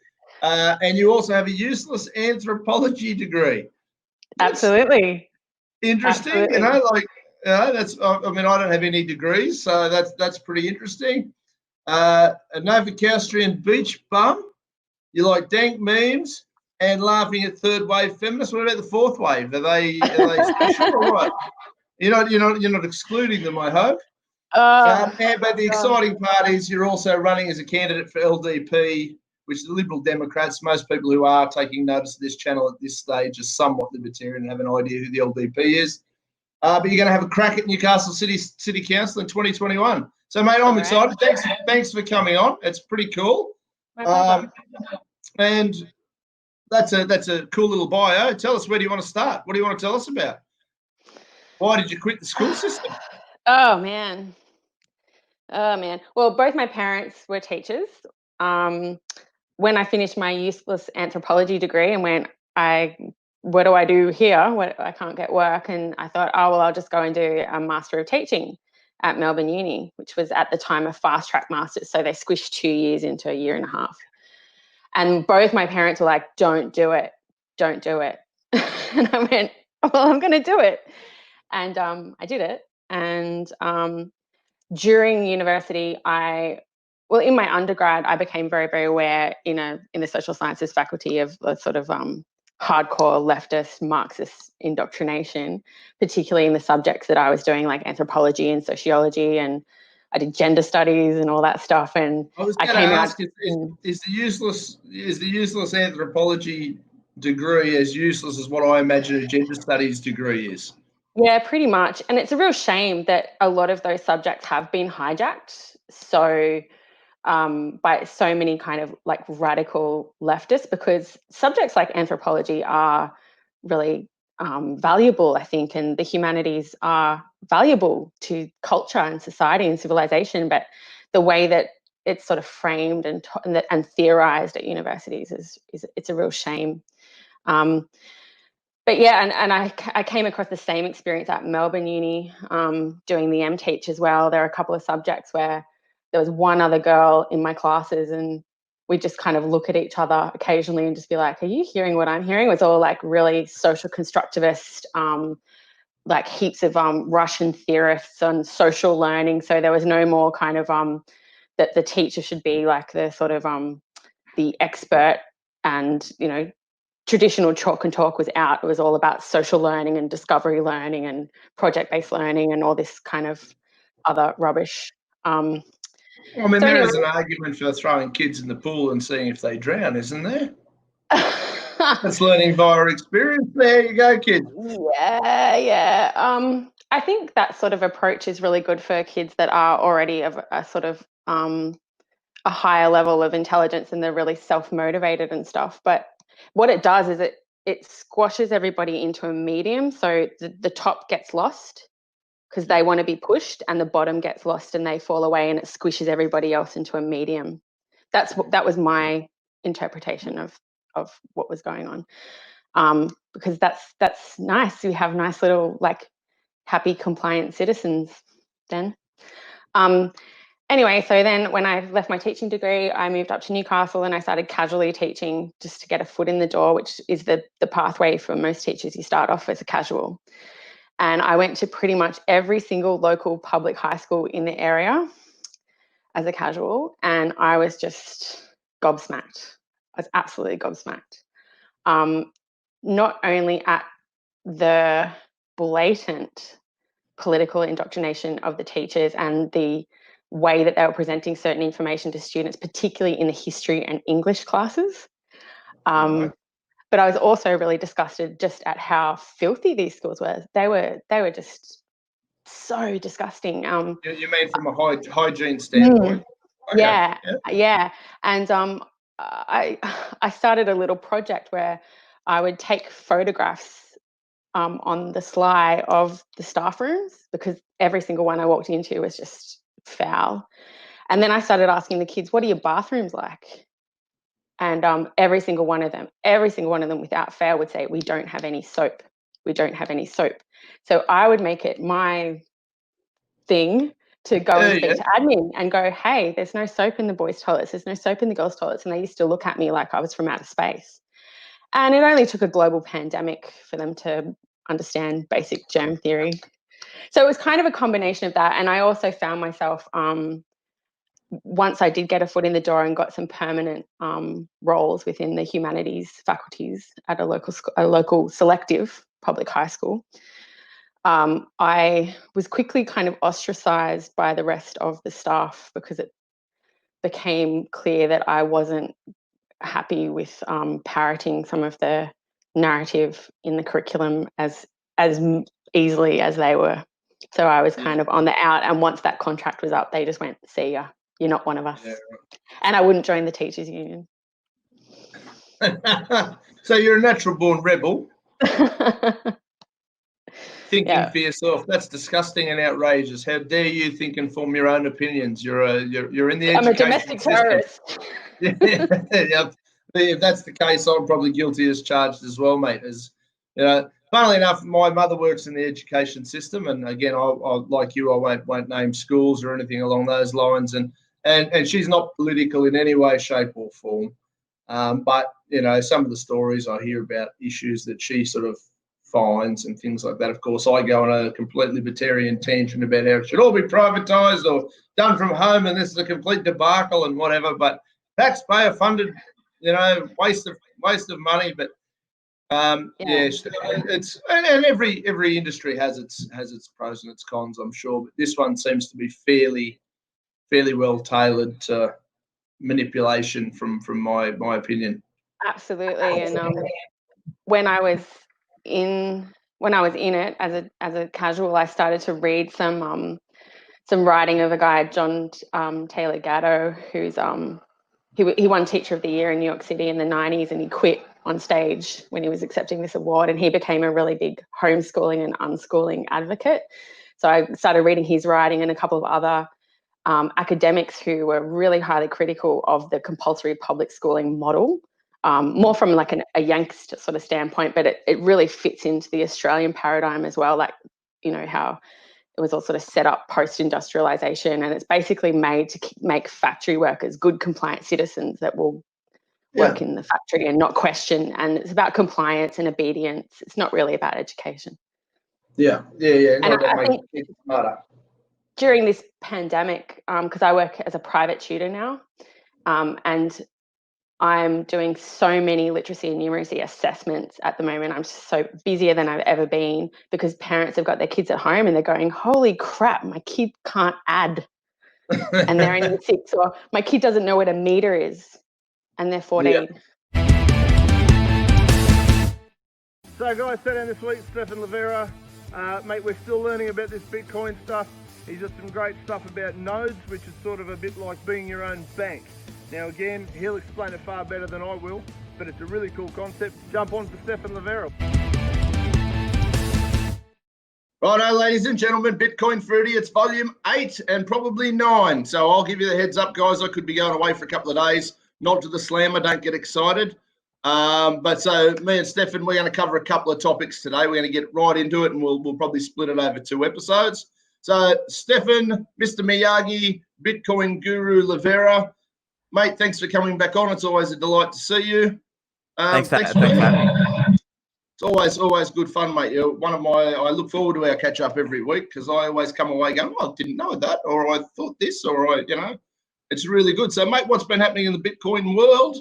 And you also have a useless anthropology degree. Absolutely. Interesting. Absolutely. That's, I don't have any degrees, so that's pretty interesting. A Novocastrian beach bum. You like dank memes and laughing at third wave feminists. What about the fourth wave? Are they special or what? You're not excluding them, I hope. But the exciting part is you're also running as a candidate for LDP, which is the Liberal Democrats. Most people who are taking notice of this channel at this stage are somewhat libertarian and have an idea who the LDP is. But you're going to have a crack at Newcastle City Council in 2021. So, mate, I'm excited. Thanks for coming on. It's pretty cool. And that's a cool little bio. Tell us, where do you want to start? What do you want to tell us about? Why did you quit the school system? Oh, man. Well, both my parents were teachers. When I finished my useless anthropology degree and went, what do I do here? I can't get work. And I thought, I'll just go and do a Master of Teaching at Melbourne Uni, which was at the time a fast track masters. So they squished 2 years into a year and a half. And both my parents were like, don't do it. Don't do it. And I went, well, I'm going to do it. And I did it. And during university, in my undergrad, I became very, very aware in the social sciences faculty of the sort of hardcore leftist Marxist indoctrination, particularly in the subjects that I was doing, like anthropology and sociology, and I did gender studies and all that stuff. And I came out. Is the useless anthropology degree as useless as what I imagine a gender studies degree is? Yeah, pretty much. And it's a real shame that a lot of those subjects have been hijacked by so many kind of like radical leftists, because subjects like anthropology are really valuable, I think, and the humanities are valuable to culture and society and civilization. But the way that it's sort of framed and theorized at universities it's a real shame. But yeah, and I came across the same experience at Melbourne Uni, doing the M-Teach as well. There are a couple of subjects where there was one other girl in my classes, and we just kind of look at each other occasionally and just be like, are you hearing what I'm hearing? It was all like really social constructivist, like heaps of Russian theorists on social learning. So there was no more kind of that the teacher should be like the sort of the expert, and, you know, traditional chalk and talk was out. It was all about social learning and discovery learning and project-based learning and all this kind of other rubbish. Well, I mean, So there anyway. is an argument for throwing kids in the pool and seeing if they drown, isn't there? That's learning via experience. There you go, kids. Yeah. I think that sort of approach is really good for kids that are already of a sort of a higher level of intelligence and they're really self-motivated and stuff. But what it does is it squashes everybody into a medium. So the top gets lost because they want to be pushed, and the bottom gets lost and they fall away, and it squishes everybody else into a medium. That was my interpretation of what was going on. Because that's nice. We have nice little like happy, compliant citizens then. Anyway, so then when I left my teaching degree, I moved up to Newcastle and I started casually teaching just to get a foot in the door, which is the pathway for most teachers. You start off as a casual. And I went to pretty much every single local public high school in the area as a casual, and I was just gobsmacked. I was absolutely gobsmacked. Not only at the blatant political indoctrination of the teachers and the way that they were presenting certain information to students, particularly in the history and English classes. But I was also really disgusted just at how filthy these schools were. They were just so disgusting. You mean from a hygiene standpoint? Okay. Yeah. And I started a little project where I would take photographs on the sly of the staff rooms, because every single one I walked into was just foul. And then I started asking the kids, what are your bathrooms like? And every single one of them without fail would say, we don't have any soap. We don't have any soap. So I would make it my thing to go and speak to admin and go, hey, there's no soap in the boys' toilets. There's no soap in the girls' toilets. And they used to look at me like I was from outer space. And it only took a global pandemic for them to understand basic germ theory. So it was kind of a combination of that. And I also found myself, once I did get a foot in the door and got some permanent roles within the humanities faculties at a local selective public high school, I was quickly kind of ostracized by the rest of the staff, because it became clear that I wasn't happy with parroting some of the narrative in the curriculum as easily as they were. So I was kind of on the out, and once that contract was up, they just went, see ya, you're not one of us. Yeah, right. And I wouldn't join the teachers union. So you're a natural born rebel. Thinking for yourself, that's disgusting and outrageous. How dare you think and form your own opinions? You're in the education I'm a domestic terrorist. If that's the case, I'm probably guilty as charged as well, mate. As you know, funnily enough, my mother works in the education system, and again, I like you, I won't name schools or anything along those lines, and she's not political in any way, shape, or form. But you know, some of the stories I hear about issues that she sort of finds and things like that. Of course, I go on a complete libertarian tangent about how it should all be privatised or done from home, and this is a complete debacle and whatever. But taxpayer funded, you know, waste of money. But it's and every industry has its pros and its cons, I'm sure. But this one seems to be fairly well tailored to manipulation from my opinion. Absolutely. And when I was in it as a casual, I started to read some writing of a guy, John Taylor Gatto, who's he won Teacher of the Year in New York City in the 90s, and he quit on stage when he was accepting this award, and he became a really big homeschooling and unschooling advocate. So I started reading his writing and a couple of other academics who were really highly critical of the compulsory public schooling model, more from like a Yanks sort of standpoint, but it really fits into the Australian paradigm as well, like, you know, how it was all sort of set up post-industrialization, and it's basically made to make factory workers good compliant citizens that will work in the factory and not question. And it's about compliance and obedience. It's not really about education. Yeah. And I think it smarter. during this pandemic, because I work as a private tutor now, and I'm doing so many literacy and numeracy assessments at the moment. I'm so busier than I've ever been because parents have got their kids at home and they're going, holy crap, my kid can't add. And they're in year 6, or my kid doesn't know what a meter is and they're 14. So guys, sat down this week, Stephan Livera. Mate, we're still learning about this Bitcoin stuff. He's got some great stuff about nodes, which is sort of a bit like being your own bank. Now again, he'll explain it far better than I will, but it's a really cool concept. Jump on to Stephan Livera. Righto, ladies and gentlemen, Bitcoin Fruity, it's volume 8 and probably 9. So I'll give you the heads up, guys. I could be going away for a couple of days. Not to the slammer, don't get excited. But so me and Stephan, we're going to cover a couple of topics today. We're going to get right into it, and we'll probably split it over 2 episodes. So Stephan, Mr. Miyagi, Bitcoin Guru Livera, mate, thanks for coming back on. It's always a delight to see you. Thanks for having me. It's always good fun, mate. You're I look forward to our catch up every week because I always come away going, well, I didn't know that, or I thought this, or it's really good. So, mate, what's been happening in the Bitcoin world?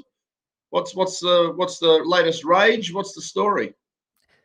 What's the latest rage? What's the story?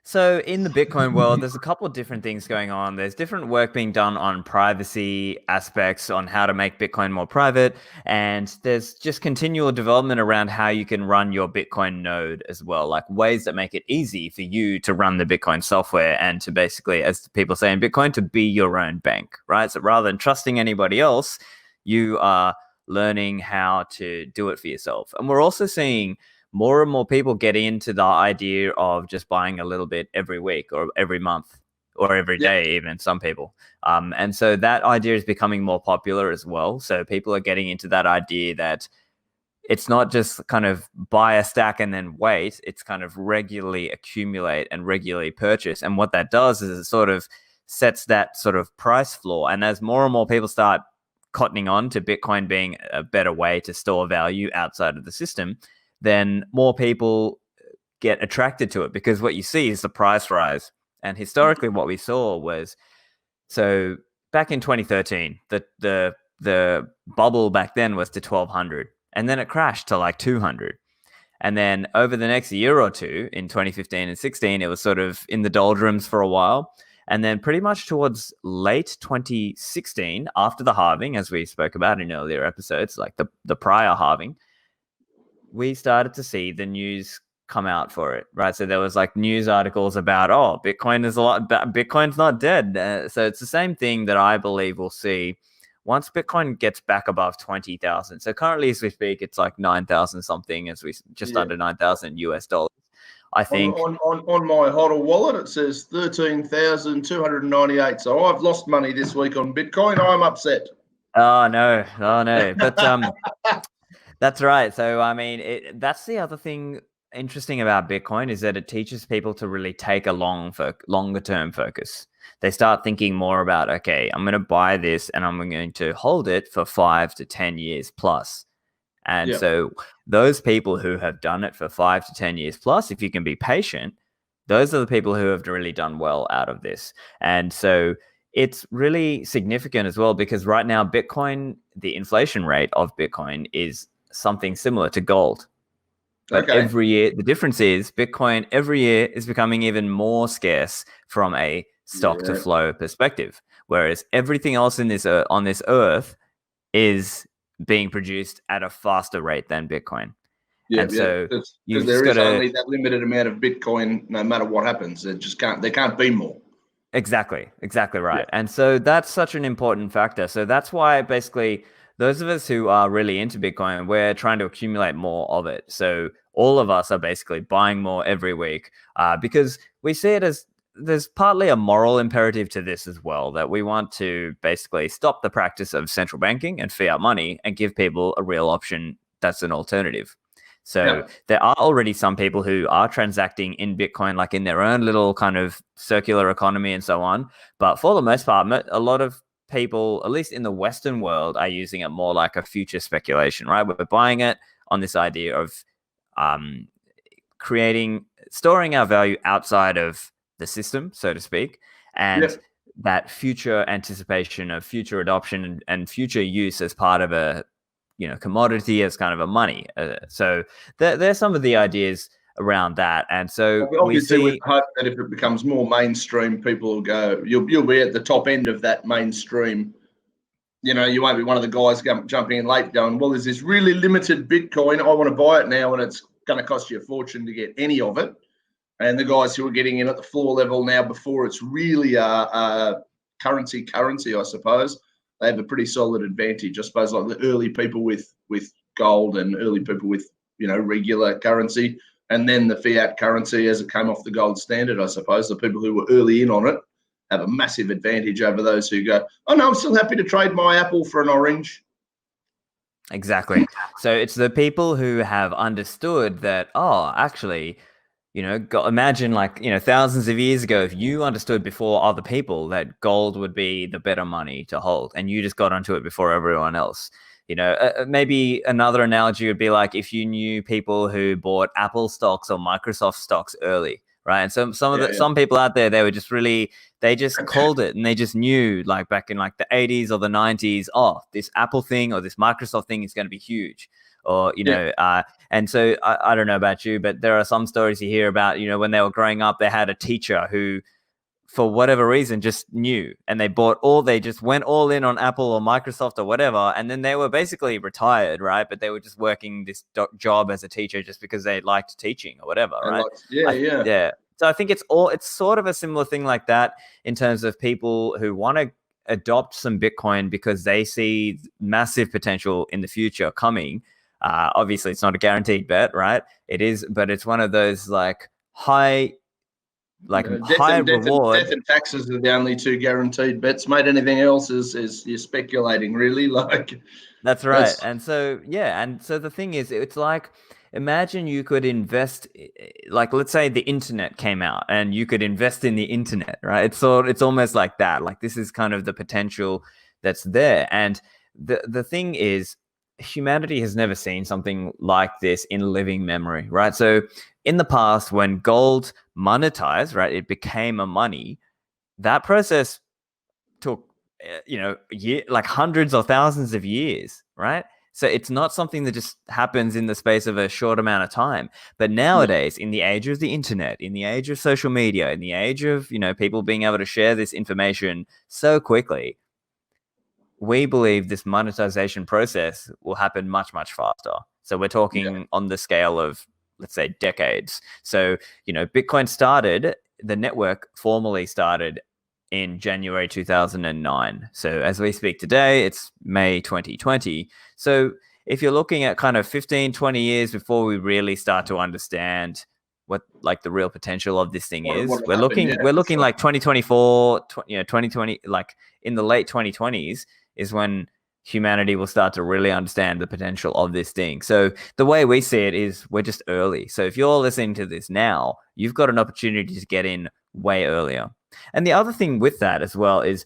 So in the Bitcoin world, there's a couple of different things going on. There's different work being done on privacy aspects, on how to make Bitcoin more private. And there's just continual development around how you can run your Bitcoin node as well, like ways that make it easy for you to run the Bitcoin software and to basically, as people say in Bitcoin, to be your own bank, right? So rather than trusting anybody else, you are learning how to do it for yourself. And we're also seeing more and more people get into the idea of just buying a little bit every week or every month or every day, even some people. And so that idea is becoming more popular as well. So people are getting into that idea that it's not just kind of buy a stack and then wait. It's kind of regularly accumulate and regularly purchase. And what that does is it sort of sets that sort of price floor. And as more and more people start cottoning on to Bitcoin being a better way to store value outside of the system, then more people get attracted to it because what you see is the price rise. And historically, what we saw was, so back in 2013, the bubble back then was to 1,200, and then it crashed to like 200. And then over the next year or two, in 2015 and 16, it was sort of in the doldrums for a while. And then pretty much towards late 2016, after the halving, as we spoke about in earlier episodes, like the prior halving, we started to see the news come out for it, right? So there was like news articles about, Bitcoin's not dead. So it's the same thing that I believe we'll see once Bitcoin gets back above 20,000. So currently, as we speak, it's like 9,000 something, under 9,000 US dollars. I think on my HODL wallet it says 13,298. So I've lost money this week on Bitcoin. I'm upset. Oh no, but that's right. So I mean, that's the other thing interesting about Bitcoin is that it teaches people to really take a longer term focus. They start thinking more about, okay, I'm going to buy this and I'm going to hold it for 5 to 10 years plus. And so those people who have done it for 5 to 10 years plus, if you can be patient, those are the people who have really done well out of this. And so it's really significant as well because right now Bitcoin, the inflation rate of Bitcoin is something similar to gold. But every year, the difference is Bitcoin every year is becoming even more scarce from a stock to flow perspective, whereas everything else in this on this earth is being produced at a faster rate than Bitcoin. So you've there just is only that limited amount of Bitcoin, no matter what happens. There can't be more. Exactly right. And so that's such an important factor. So that's why basically those of us who are really into Bitcoin, we're trying to accumulate more of it. So all of us are basically buying more every week because we see it as there's partly a moral imperative to this as well, that we want to basically stop the practice of central banking and fiat money and give people a real option that's an alternative. So there are already some people who are transacting in Bitcoin, like in their own little kind of circular economy and so on. But for the most part, a lot of people, at least in the Western world, are using it more like a future speculation, right? We're buying it on this idea of storing our value outside of the system, so to speak, and that future anticipation of future adoption and future use as part of a commodity, as kind of a money. So there's some of the ideas around that, and so obviously we hope that if it becomes more mainstream, people will go. You'll be at the top end of that mainstream. You won't be one of the guys jumping in late going, well, there's this really limited Bitcoin. I want to buy it now, and it's going to cost you a fortune to get any of it. And the guys who are getting in at the floor level now, before it's really currency, I suppose, they have a pretty solid advantage. I suppose like the early people with gold and early people with, regular currency, and then the fiat currency as it came off the gold standard, I suppose, the people who were early in on it have a massive advantage over those who go, oh, no, I'm still happy to trade my apple for an orange. Exactly. So it's the people who have understood that, actually, imagine thousands of years ago, if you understood before other people that gold would be the better money to hold, and you just got onto it before everyone else. Maybe another analogy would be like if you knew people who bought Apple stocks or Microsoft stocks early, right? And some people out there, they were just they just called it, and they just knew, like back in like the 80s or the 90s, this Apple thing or this Microsoft thing is going to be huge. Or, and so I don't know about you, but there are some stories you hear about, when they were growing up, they had a teacher who, for whatever reason, just knew, and they just went all in on Apple or Microsoft or whatever. And then they were basically retired, right? But they were just working this job as a teacher just because they liked teaching or whatever, right? Yeah. So I think it's sort of a similar thing like that in terms of people who want to adopt some Bitcoin because they see massive potential in the future coming. Obviously, it's not a guaranteed bet, right? It is, but it's one of those high reward. Death and taxes are the only two guaranteed bets, mate. Anything else is you're speculating, really. That's right. And so the thing is, it's like, imagine you could invest, let's say the internet came out and you could invest in the internet, right? It's almost like that. Like, this is kind of the potential that's there. And the thing is, humanity has never seen something like this in living memory, right? So in the past, when gold monetized, right, it became a money, that process took, hundreds or thousands of years, right? So it's not something that just happens in the space of a short amount of time. But nowadays, in the age of the internet, in the age of social media, in the age of, people being able to share this information so quickly, we believe this monetization process will happen much, much faster. So we're talking on the scale of, let's say, decades. So, Bitcoin the network formally started in January 2009. So as we speak today, it's May 2020. So if you're looking at kind of 15, 20 years before we really start to understand what the real potential of this thing is, we're looking like 2024, 2020, like in the late 2020s is when humanity will start to really understand the potential of this thing. So the way we see it is we're just early. So if you're listening to this now, you've got an opportunity to get in way earlier. And the other thing with that as well is,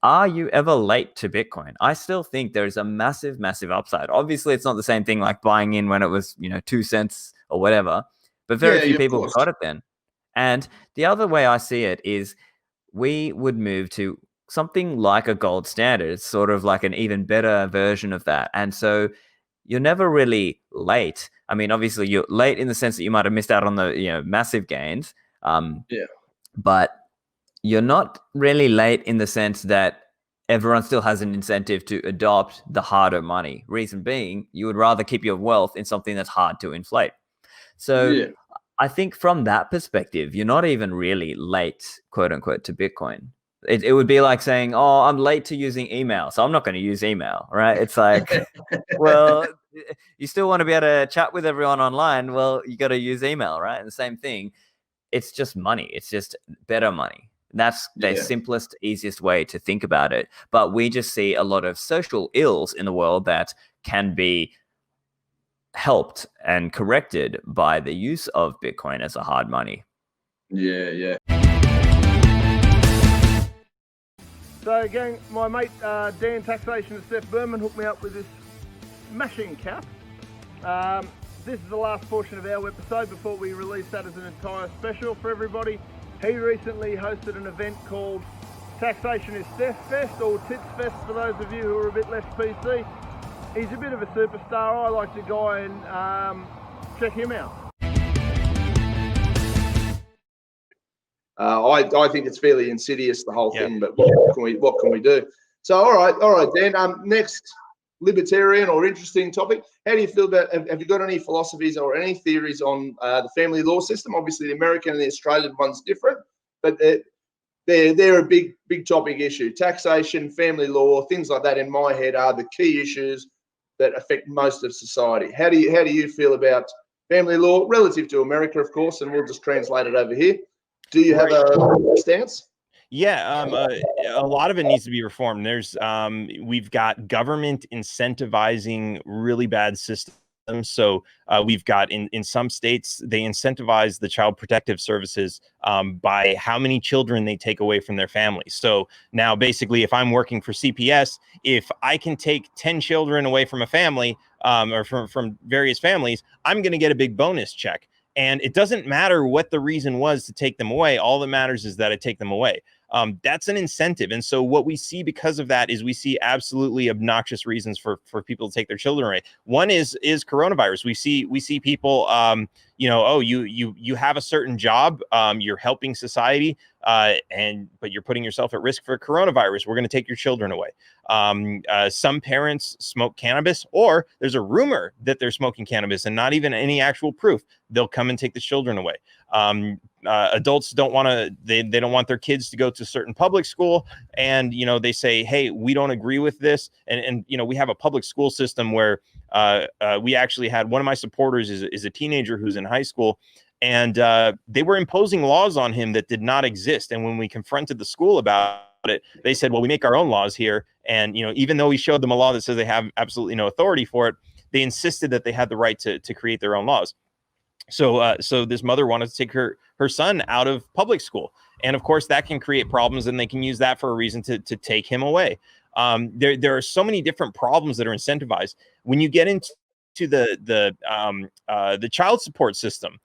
are you ever late to Bitcoin? I still think there is a massive, massive upside. Obviously, it's not the same thing like buying in when it was, 2 cents or whatever, but very few people got it then. And the other way I see it is we would move to something like a gold standard. It's sort of like an even better version of that. And so you're never really late. I mean, obviously you're late in the sense that you might have missed out on the, massive gains. But you're not really late in the sense that everyone still has an incentive to adopt the harder money. Reason being, you would rather keep your wealth in something that's hard to inflate. So I think from that perspective, you're not even really late, quote unquote, to Bitcoin. It would be like saying, oh, I'm late to using email, so I'm not going to use email, right? It's like, well, you still want to be able to chat with everyone online. Well, you got to use email, right? And the same thing, it's just money. It's just better money. That's the simplest, easiest way to think about it. But we just see a lot of social ills in the world that can be helped and corrected by the use of Bitcoin as a hard money. Yeah. So again, my mate Dan Taxation and Steph Berman hooked me up with this smashing cap. This is the last portion of our episode before we release that as an entire special for everybody. He recently hosted an event called Taxation is Steph Fest, or Tits Fest for those of you who are a bit less PC. He's a bit of a superstar. I like the guy, and check him out. I think it's fairly insidious, the whole thing, but what can we do? So all right, Dan. Next libertarian or interesting topic. How do you feel about? Have you got any philosophies or any theories on the family law system? Obviously, the American and the Australian one's different, but they're a big topic issue. Taxation, family law, things like that. In my head, are the key issues that affect most of society. How do you feel about family law relative to America, of course? And we'll just translate it over here. Do you have a stance? Yeah, a lot of it needs to be reformed. We've got government incentivizing really bad systems. So we've got in some states, they incentivize the child protective services by how many children they take away from their families. So now basically, if I'm working for CPS, if I can take 10 children away from a family or from various families, I'm going to get a big bonus check. And it doesn't matter what the reason was to take them away. All that matters is that I take them away. That's an incentive. And so what we see because of that is we see absolutely obnoxious reasons for people to take their children away. One is coronavirus. We see people, you have a certain job, you're helping society, but you're putting yourself at risk for coronavirus. We're going to take your children away. Some parents smoke cannabis, or there's a rumor that they're smoking cannabis and not even any actual proof. They'll come and take the children away. Adults don't want to, they don't want their kids to go to a certain public school. And, they say, hey, we don't agree with this. And we have a public school system where we actually had one of my supporters is a teenager who's in high school. And they were imposing laws on him that did not exist. And when we confronted the school about it, they said, well, we make our own laws here. And, even though we showed them a law that says they have absolutely no authority for it, they insisted that they had the right to create their own laws. So this mother wanted to take her son out of public school. And of course, that can create problems, and they can use that for a reason to take him away. There are so many different problems that are incentivized. When you get into the child support system,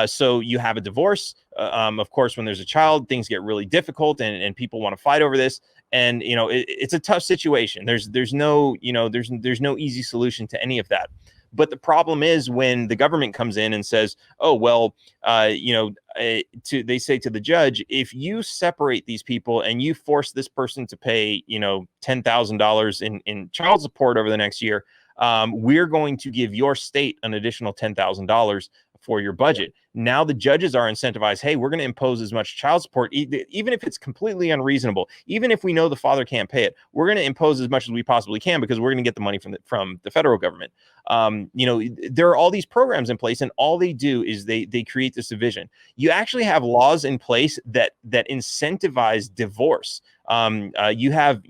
so you have a divorce. Of course, when there's a child, things get really difficult, and people want to fight over this. And it's a tough situation. There's no easy solution to any of that. But the problem is when the government comes in and says, oh, well, they say to the judge, if you separate these people and you force this person to pay, $10,000 in child support over the next year, we're going to give your state an additional $10,000 for your budget. Now the judges are incentivized. Hey, we're going to impose as much child support, even if it's completely unreasonable, even if we know the father can't pay it, we're going to impose as much as we possibly can because we're going to get the money from the federal government. There are all these programs in place, and all they do is they create this division. You actually have laws in place that incentivize divorce. You have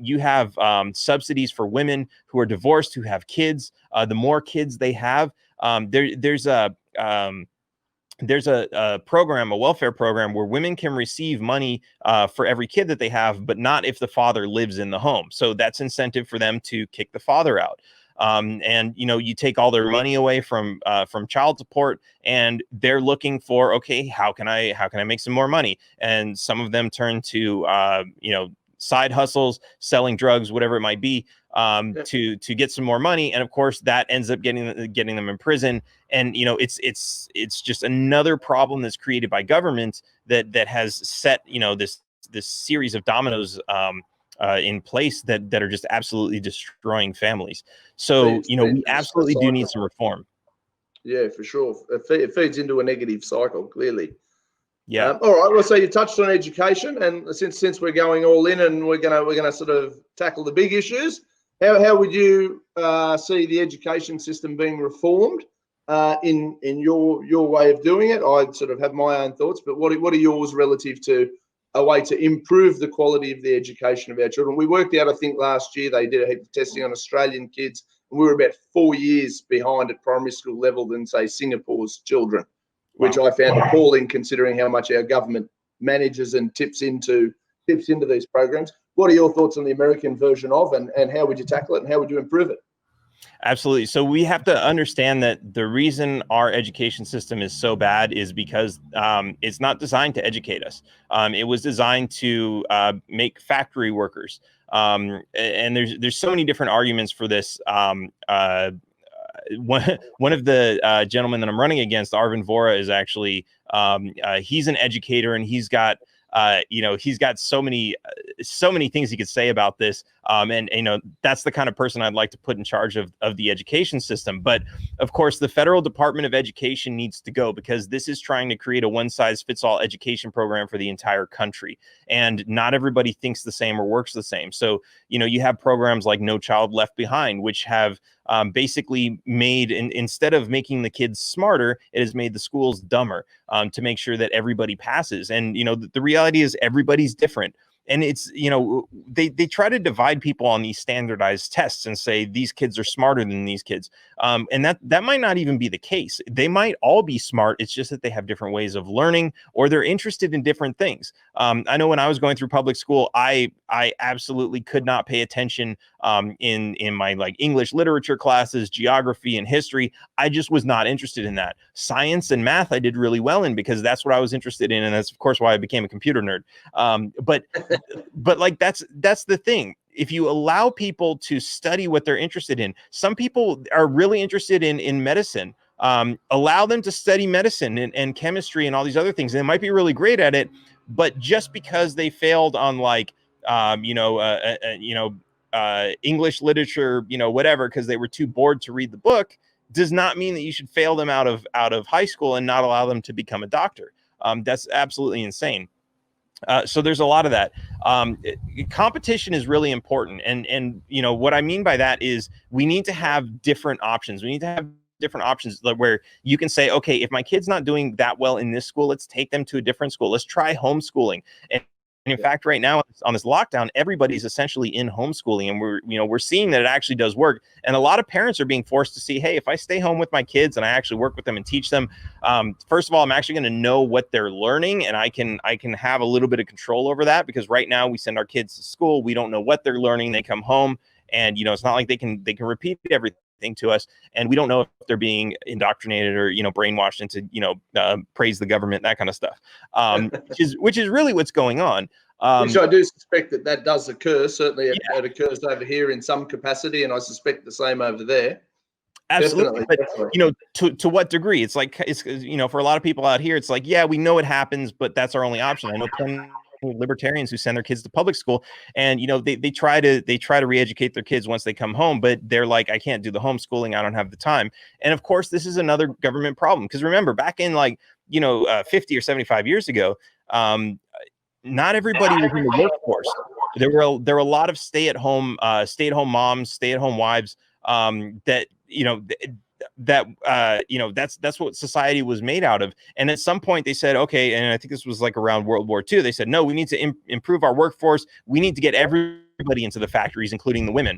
subsidies for women who are divorced, who have kids. The more kids they have, there's a program, a welfare program, where women can receive money for every kid that they have, but not if the father lives in the home. So that's incentive for them to kick the father out. And you take all their money away from child support, and they're looking for, okay, how can I make some more money? And some of them turn to side hustles, selling drugs, whatever it might be, to get some more money. And of course, that ends up getting them in prison. And it's just another problem that's created by government that has set this series of dominoes in place that are just absolutely destroying families. So we absolutely do need some reform. Yeah, for sure. It feeds into a negative cycle, clearly. Yeah. All right. Well, so you touched on education, and since we're going all in and we're gonna sort of tackle the big issues, how would you see the education system being reformed in your way of doing it? I sort of have my own thoughts, but what are yours relative to a way to improve the quality of the education of our children? We worked out, I think last year they did a heap of testing on Australian kids and we were about 4 years behind at primary school level than, say, Singapore's children, which I found appalling considering how much our government manages and tips into these programs. What are your thoughts on the American version of, and how would you tackle it, and how would you improve it? Absolutely. So we have to understand that the reason our education system is so bad is because it's not designed to educate us. It was designed to make factory workers. And there's so many different arguments for this. One of the gentlemen that I'm running against, Arvin Vohra, is actually he's an educator, and he's got he's got so many things he could say about this. And that's the kind of person I'd like to put in charge of the education system. But of course, the Federal Department of Education needs to go, because this is trying to create a one-size-fits-all education program for the entire country. And not everybody thinks the same or works the same. So, you have programs like No Child Left Behind, which have basically made, instead of making the kids smarter, it has made the schools dumber to make sure that everybody passes. And, the reality is everybody's different. And it's, they try to divide people on these standardized tests and say these kids are smarter than these kids. And that might not even be the case. They might all be smart. It's just that they have different ways of learning, or they're interested in different things. I know when I was going through public school, I absolutely could not pay attention in my English literature classes, geography and history. I just was not interested in that. Science and math I did really well in, because that's what I was interested in. And that's of course why I became a computer nerd. But that's the thing. If you allow people to study what they're interested in, some people are really interested in medicine. Allow them to study medicine and chemistry and all these other things. And they might be really great at it, but just because they failed on English literature, whatever, because they were too bored to read the book, does not mean that you should fail them out of high school and not allow them to become a doctor. That's absolutely insane. So there's a lot of that. Competition is really important. And what I mean by that is we need to have different options. We need to have different options where you can say, okay, if my kid's not doing that well in this school, let's take them to a different school. Let's try homeschooling. And in fact, right now on this lockdown, everybody's essentially in homeschooling, and we're seeing that it actually does work. And a lot of parents are being forced to see, hey, if I stay home with my kids and I actually work with them and teach them, first of all, I'm actually going to know what they're learning, and I can have a little bit of control over that, because right now we send our kids to school, we don't know what they're learning. They come home, and it's not like they can repeat everything to us, and we don't know if they're being indoctrinated or brainwashed into praise the government, that kind of stuff, which is really what's going on. Which I do suspect that does occur. Certainly it occurs over here in some capacity, and I suspect the same over there. Absolutely. Definitely. But to what degree? It's for a lot of people out here, it's like, yeah, we know it happens, but that's our only option. I know plenty of libertarians who send their kids to public school, and they try to re-educate their kids once they come home, but they're like, I can't do the homeschooling, I don't have the time. And of course, this is another government problem, because remember, back in 50 or 75 years ago, not everybody was in the workforce. There were a lot of stay-at-home moms, stay-at-home wives that that's what society was made out of. And at some point they said, okay, and I think this was around World War II, they said, no, we need to improve our workforce. We need to get everybody into the factories, including the women.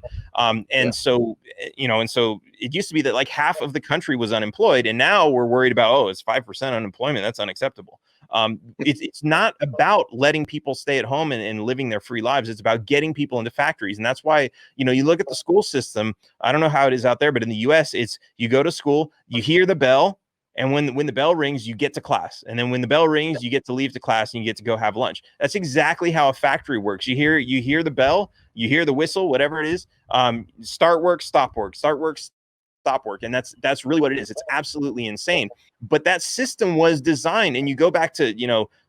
So it used to be that half of the country was unemployed, and now we're worried about, it's 5% unemployment. That's unacceptable. It's not about letting people stay at home and living their free lives. It's about getting people into factories. And that's why, you look at the school system. I don't know how it is out there, but in the US, it's you go to school, you hear the bell, and when the bell rings, you get to class. And then when the bell rings, you get to leave the class and you get to go have lunch. That's exactly how a factory works. You hear the bell, you hear the whistle, whatever it is, start work, stop work, start work, stop work. And that's really what it is. It's absolutely insane. But that system was designed, and you go back to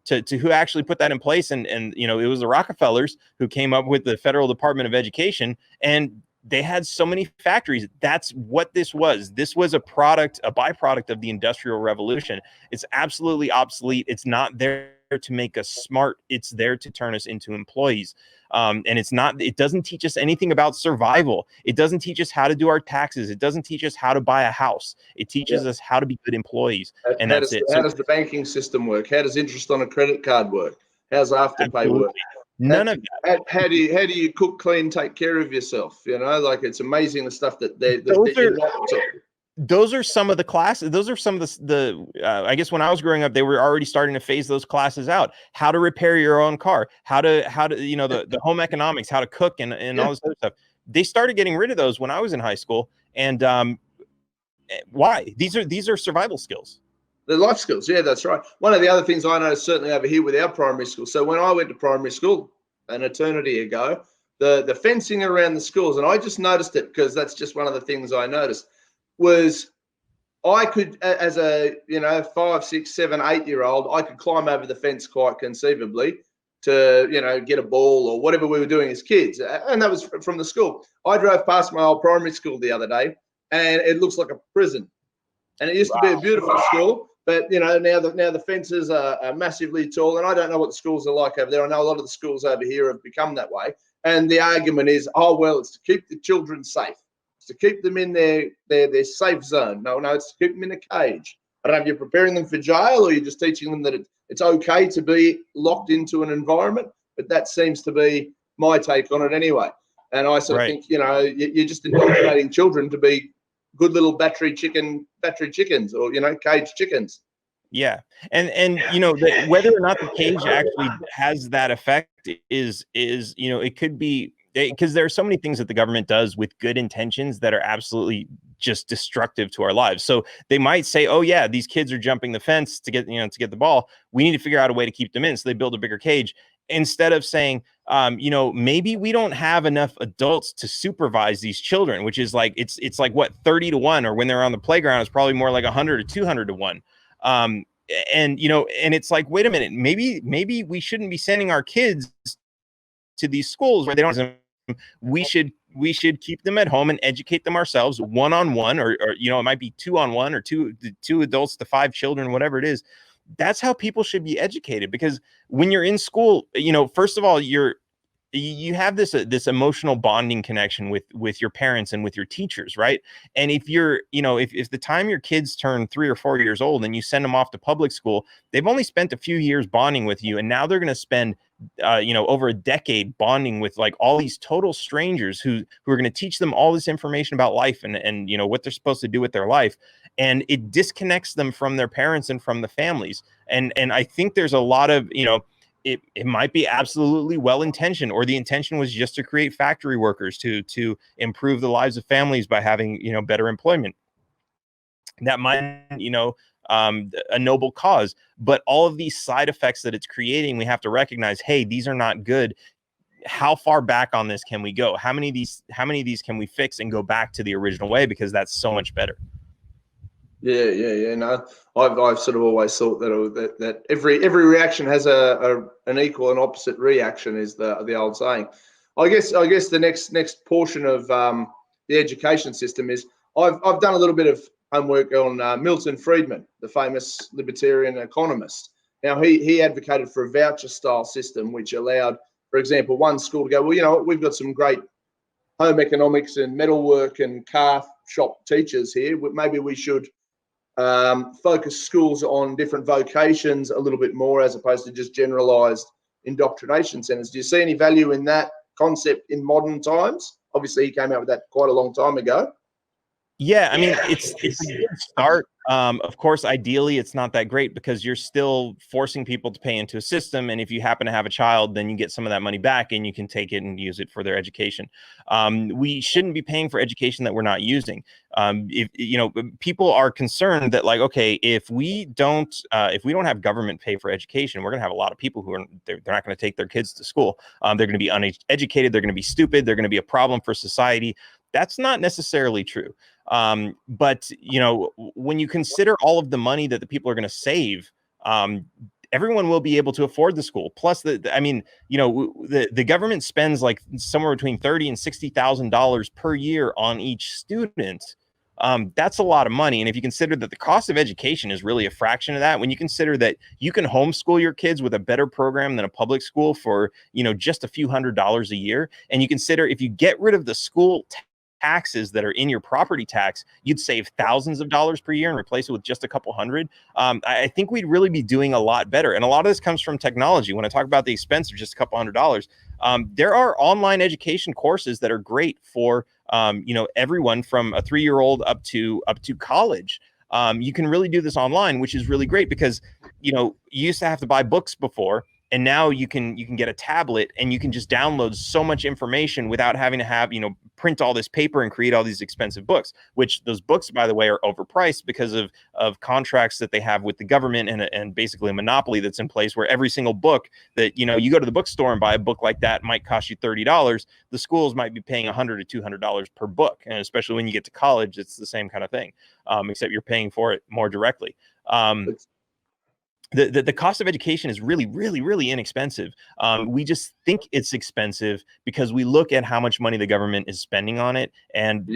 who actually put that in place. And it was the Rockefellers who came up with the Federal Department of Education, and they had so many factories. That's what this was. This was a byproduct of the Industrial Revolution. It's absolutely obsolete. It's not there to make us smart. It's there to turn us into employees. And it doesn't teach us anything about survival. It doesn't teach us how to do our taxes. It doesn't teach us how to buy a house. It teaches us how to be good employees. And that's it. How does the banking system work? How does interest on a credit card work? How's Afterpay work? None of that. How do you cook, clean, take care of yourself? You know, like it's amazing the stuff that you're not taught. Those are some of the classes. Those are some of the I guess when I was growing up, they were already starting to phase those classes out. How to repair your own car, how to you know, the home economics, how to cook, and all this other stuff. They started getting rid of those when I was in high school. And why? These are survival skills. The life skills. Yeah, that's right. One of the other things I noticed certainly over here with our primary school. So when I went to primary school an eternity ago, the fencing around the schools, and I just noticed it because that's just one of the things I noticed, was I could, as a 5, 6, 7, 8-year-old, I could climb over the fence quite conceivably to get a ball or whatever we were doing as kids, and that was from the school. I drove past my old primary school the other day, and it looks like a prison. And it used to be a beautiful school, but now the fences are massively tall, and I don't know what the schools are like over there. I know a lot of the schools over here have become that way, and the argument is, oh well, it's to keep the children safe. To keep them in their safe zone. No, it's to keep them in a cage. I don't know if you're preparing them for jail or you're just teaching them that it's okay to be locked into an environment, but that seems to be my take on it anyway. And I sort of think, you're just indoctrinating children to be good little battery chickens or, caged chickens. Yeah. And whether or not the cage actually has that effect is it could be, because there are so many things that the government does with good intentions that are absolutely just destructive to our lives. So they might say, oh yeah, these kids are jumping the fence to get the ball. We need to figure out a way to keep them in. So they build a bigger cage, instead of saying, maybe we don't have enough adults to supervise these children, which is like, it's like what, 30 to 1, or when they're on the playground, it's probably more like 100 or 200 to 1. And it's like, wait a minute, maybe we shouldn't be sending our kids to these schools where they don't. We should keep them at home and educate them ourselves, one-on-one, or it might be 2-on-1, or two adults to 5 children, whatever it is. That's how people should be educated, because when you're in school, first of all, you have this emotional bonding connection with your parents and with your teachers, right? And if you're, if the time your kids turn 3 or 4 years old and you send them off to public school, they've only spent a few years bonding with you, and now they're going to spend over a decade bonding with like all these total strangers who are going to teach them all this information about life and what they're supposed to do with their life. And it disconnects them from their parents and from the families. And I think there's a lot of, it might be absolutely well-intentioned, or the intention was just to create factory workers to improve the lives of families by having, better employment. That might, a noble cause, but all of these side effects that it's creating, we have to recognize, hey, these are not good. How far back on this can we go? How many of these can we fix and go back to the original way? Because that's so much better. Yeah. No, I've sort of always thought that every reaction has an equal and opposite reaction, is the old saying. I guess the next portion of the education system is I've done a little bit of homework on Milton Friedman, the famous libertarian economist. Now he advocated for a voucher style system, which allowed, for example, one school to go, well, we've got some great home economics and metalwork and car shop teachers here. Maybe we should focus schools on different vocations a little bit more, as opposed to just generalized indoctrination centers. Do you see any value in that concept in modern times? Obviously, he came out with that quite a long time ago. Yeah, I mean, it's a good start. Of course, ideally, it's not that great, because you're still forcing people to pay into a system. And if you happen to have a child, then you get some of that money back and you can take it and use it for their education. We shouldn't be paying for education that we're not using. If people are concerned that, like, okay, if we don't have government pay for education, we're going to have a lot of people who they're not going to take their kids to school. They're going to be uneducated. They're going to be stupid. They're going to be a problem for society. That's not necessarily true. But when you consider all of the money that the people are going to save, everyone will be able to afford the school. Plus, the government spends like somewhere between $30,000 and $60,000 per year on each student. That's a lot of money. And if you consider that the cost of education is really a fraction of that, when you consider that you can homeschool your kids with a better program than a public school for, just a few $100s a year, and you consider if you get rid of the school taxes that are in your property tax, you'd save thousands of dollars per year and replace it with just a couple hundred. I think we'd really be doing a lot better. And a lot of this comes from technology. When I talk about the expense of just a couple $100s, there are online education courses that are great for everyone from a 3-year-old up to college. You can really do this online, which is really great because you used to have to buy books before. And now you can get a tablet and you can just download so much information without having to have, print all this paper and create all these expensive books, which those books, by the way, are overpriced because of contracts that they have with the government and basically a monopoly that's in place where every single book that, you go to the bookstore and buy a book like that might cost you $30. The schools might be paying $100 to $200 per book. And especially when you get to college, it's the same kind of thing, except you're paying for it more directly. The cost of education is really, really, really inexpensive. We just think it's expensive because we look at how much money the government is spending on it, and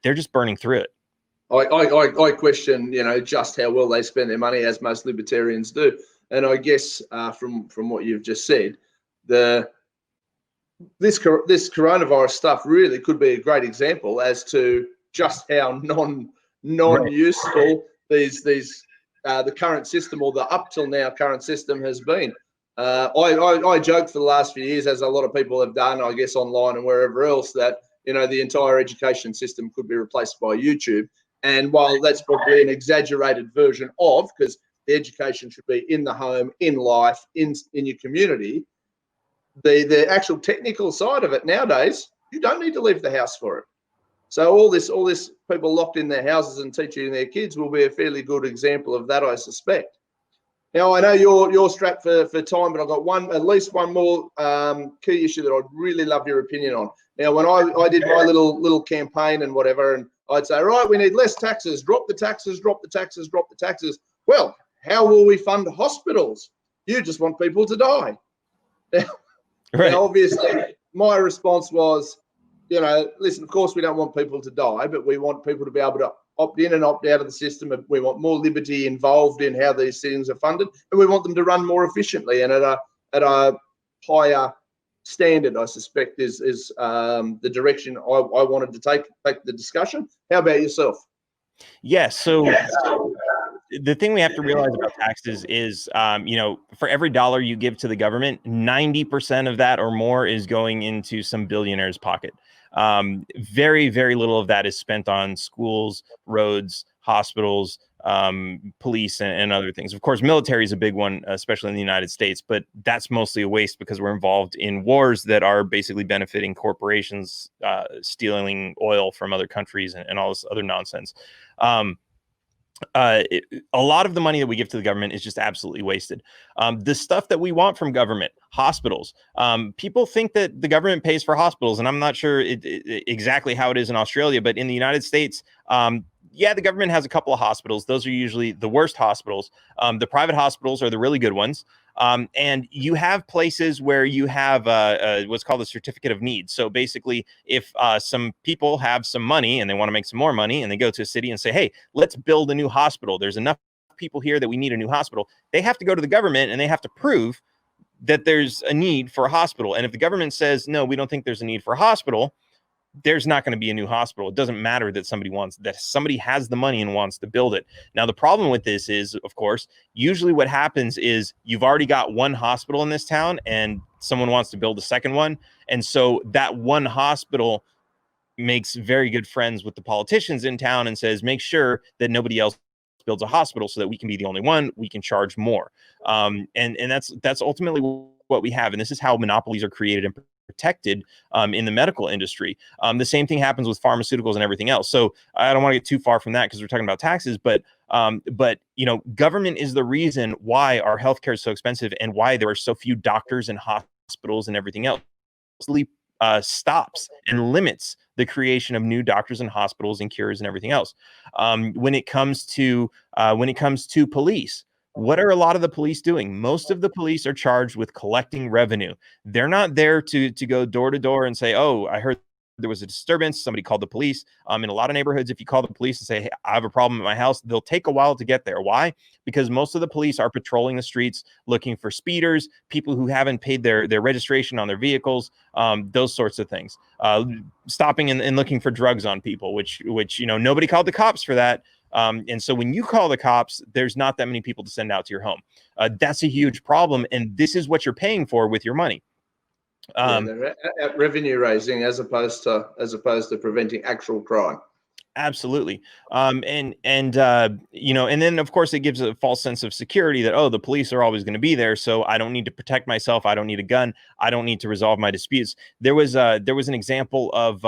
they're just burning through it. I question, just how well they spend their money, as most libertarians do. And I guess from what you've just said, this coronavirus stuff really could be a great example as to just how non-useful the current system, or the up till now current system, has been. I joked for the last few years, as a lot of people have done, I guess, online and wherever else, that the entire education system could be replaced by YouTube. And while that's probably an exaggerated version of, because the education should be in the home, in life, in your community, the actual technical side of it nowadays, you don't need to leave the house for it. So all this people locked in their houses and teaching their kids will be a fairly good example of that, I suspect. Now, I know you're strapped for time, but I've got at least one more key issue that I'd really love your opinion on. Now, when I did my little campaign and whatever, and I'd say, right, we need less taxes, drop the taxes, drop the taxes, drop the taxes. Well, how will we fund hospitals? You just want people to die. Now, obviously, my response was, listen, of course we don't want people to die, but we want people to be able to opt in and opt out of the system. We want more liberty involved in how these things are funded, and we want them to run more efficiently and at a higher standard, I suspect, is the direction I wanted to take the discussion. How about yourself? Yes. So the thing we have to realize about taxes is, for every dollar you give to the government, 90% of that or more is going into some billionaire's pocket. Very, very little of that is spent on schools, roads, hospitals, police, and other things. Of course, military is a big one, especially in the United States, but that's mostly a waste because we're involved in wars that are basically benefiting corporations, stealing oil from other countries and all this other nonsense. A lot of the money that we give to the government is just absolutely wasted. The stuff that we want from government, hospitals, people think that the government pays for hospitals, and I'm not sure exactly how it is in Australia, but in the United States, the government has a couple of hospitals. Those are usually the worst hospitals. The private hospitals are the really good ones. And you have places where you have what's called a certificate of need. So basically, if some people have some money and they want to make some more money and they go to a city and say, hey, let's build a new hospital. There's enough people here that we need a new hospital. They have to go to the government and they have to prove that there's a need for a hospital. And if the government says, no, we don't think there's a need for a hospital, there's not going to be a new hospital. It doesn't matter that somebody has the money and wants to build it. Now, the problem with this is, of course, usually what happens is you've already got one hospital in this town and someone wants to build a second one. And so that one hospital makes very good friends with the politicians in town and says, make sure that nobody else builds a hospital so that we can be the only one, we can charge more. And that's ultimately what we have. And this is how monopolies are created and protected in the medical industry. The same thing happens with pharmaceuticals and everything else. So I don't want to get too far from that because we're talking about taxes, but government is the reason why our healthcare is so expensive and why there are so few doctors and hospitals and everything else. Stops and limits the creation of new doctors and hospitals and cures and everything else. When it comes to police, what are a lot of the police doing? Most of the police are charged with collecting revenue. They're not there to go door to door and say, oh, I heard there was a disturbance, somebody called the police. In a lot of neighborhoods, if you call the police and say, hey, I have a problem at my house, they'll take a while to get there. Why? Because most of the police are patrolling the streets looking for speeders, people who haven't paid their registration on their vehicles, those sorts of things. Stopping and looking for drugs on people, which nobody called the cops for that. And so when you call the cops, there's not that many people to send out to your home. That's a huge problem. And this is what you're paying for with your money. Revenue raising as opposed to preventing actual crime. Absolutely. And then of course it gives a false sense of security that, oh, the police are always going to be there, so I don't need to protect myself. I don't need a gun. I don't need to resolve my disputes. There was an example of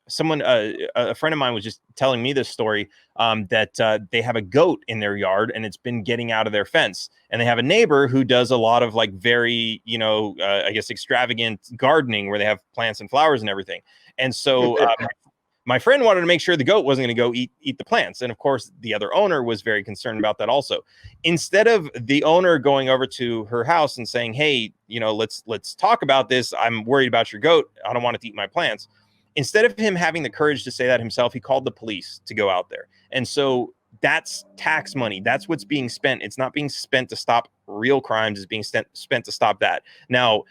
someone, a friend of mine was just telling me this story, that they have a goat in their yard and it's been getting out of their fence, and they have a neighbor who does a lot of like very, I guess extravagant gardening where they have plants and flowers and everything. And so my friend wanted to make sure the goat wasn't going to go eat the plants. And of course the other owner was very concerned about that also. Instead of the owner going over to her house and saying, hey, let's talk about this. I'm worried about your goat. I don't want it to eat my plants. Instead of him having the courage to say that himself, he called the police to go out there. And so that's tax money. That's what's being spent. It's not being spent to stop real crimes. It's being spent to stop that. Now,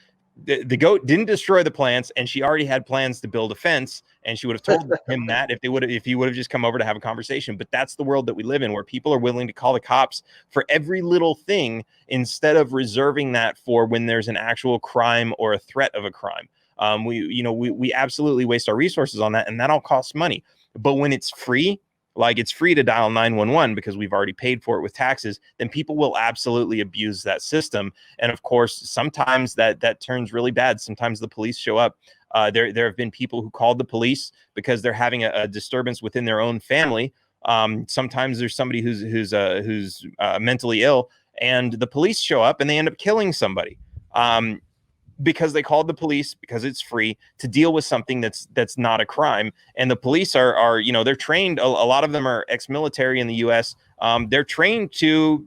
the goat didn't destroy the plants, and she already had plans to build a fence, and she would have told him that if he would have just come over to have a conversation. But that's the world that we live in, where people are willing to call the cops for every little thing instead of reserving that for when there's an actual crime or a threat of a crime. We absolutely waste our resources on that, and that all costs money. But when it's free, like it's free to dial 911 because we've already paid for it with taxes, then people will absolutely abuse that system. And of course, sometimes that turns really bad. Sometimes the police show up. There have been people who called the police because they're having a disturbance within their own family. Sometimes there's somebody who's mentally ill, and the police show up and they end up killing somebody. Because they called the police because it's free to deal with something that's not a crime. And the police are they're trained. A lot of them are ex-military in the US. They're trained to,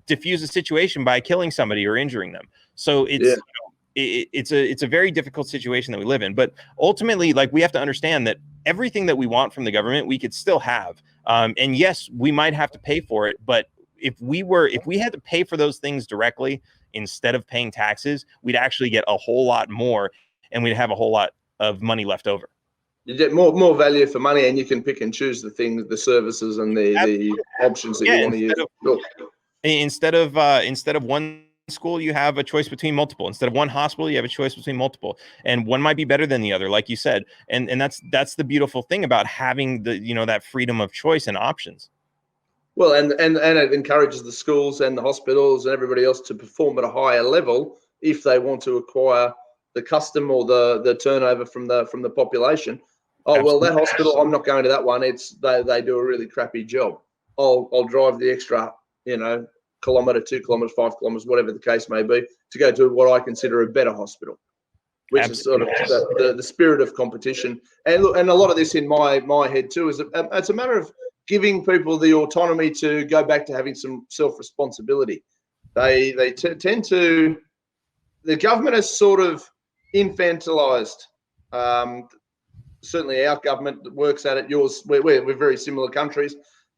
diffuse a situation by killing somebody or injuring them. So it's a very difficult situation that we live in. But ultimately, like, we have to understand that everything that we want from the government, we could still have. And yes, we might have to pay for it, but if we had to pay for those things directly instead of paying taxes, we'd actually get a whole lot more, and we'd have a whole lot of money left over. You get more value for money, and you can pick and choose the things, the services, and the options that you want to use. Instead of one school, you have a choice between multiple. Instead of one hospital, you have a choice between multiple, and one might be better than the other, like you said. And that's the beautiful thing about having that freedom of choice and options. Well, and it encourages the schools and the hospitals and everybody else to perform at a higher level if they want to acquire the custom or the turnover from the population. Oh, well, that hospital, I'm not going to that one. They do a really crappy job. I'll drive the extra, kilometre, 2 kilometres, 5 kilometres, whatever the case may be, to go to what I consider a better hospital, which is sort of the spirit of competition. And look, and a lot of this in my head too is it's a matter of giving people the autonomy to go back to having some self-responsibility. They tend to, the government has sort of infantilized, certainly our government works at it, yours, we're very similar countries.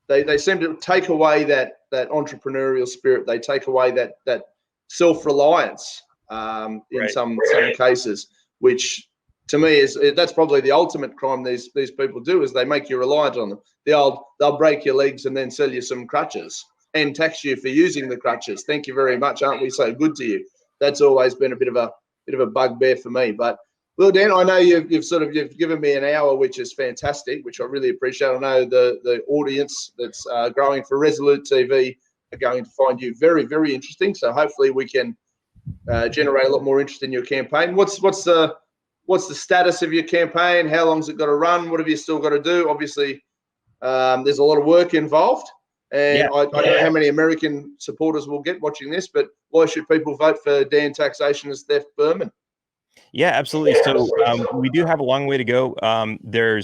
They seem to take away that entrepreneurial spirit. They take away that self-reliance in some cases, which to me that's probably the ultimate crime these people do, is they make you reliant on them. They'll break your legs and then sell you some crutches and tax you for using the crutches. Thank you very much. Aren't we so good to you? That's always been a bit of a bugbear for me. But well, Dan, I know you've given me an hour, which is fantastic, which I really appreciate. I know the audience that's growing for Resolute TV are going to find you very, very interesting. So hopefully we can generate a lot more interest in your campaign. What's the status of your campaign? How long's it got to run? What have you still got to do? Obviously, there's a lot of work involved, and I don't know how many American supporters we'll get watching this, but why should people vote for Dan Taxation as Steph Berman? Yeah, absolutely. So we do have a long way to go. There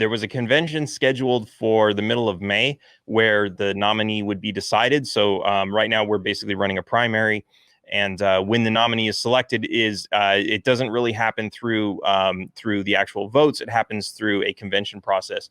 was a convention scheduled for the middle of May where the nominee would be decided. So right now we're basically running a primary. And when the nominee is selected, it doesn't really happen through the actual votes. It happens through a convention process.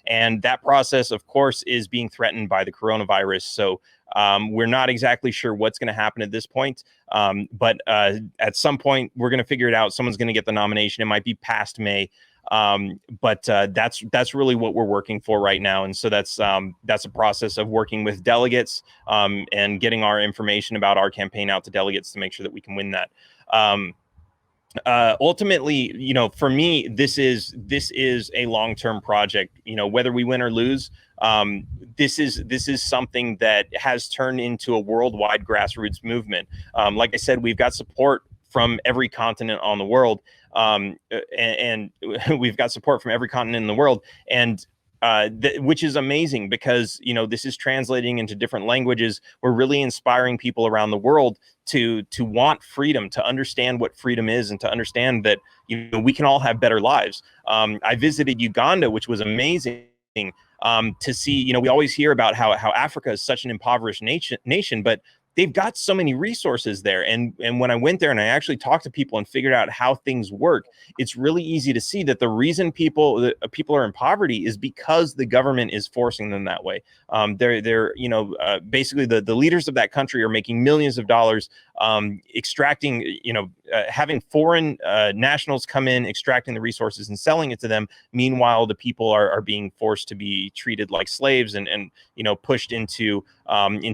And that process, of course, is being threatened by the coronavirus. So we're not exactly sure what's going to happen at this point. But at some point, we're going to figure it out. Someone's going to get the nomination. It might be past May. But that's really what we're working for right now. And so that's a process of working with delegates and getting our information about our campaign out to delegates to make sure that we can win that. Ultimately, for me, this is a long-term project. Whether we win or lose, this is something that has turned into a worldwide grassroots movement. Like I said, we've got support from every continent on the world, and we've got support from every continent in the world, and which is amazing because this is translating into different languages. We're really inspiring people around the world to want freedom, to understand what freedom is, and to understand that we can all have better lives. I visited Uganda, which was amazing to see. We always hear about how Africa is such an impoverished nation, but they've got so many resources there. And when I went there and I actually talked to people and figured out how things work, it's really easy to see that the reason people are in poverty is because the government is forcing them that way. They're basically the leaders of that country are making millions of dollars extracting, having foreign nationals come in, extracting the resources and selling it to them. Meanwhile, the people are being forced to be treated like slaves and pushed into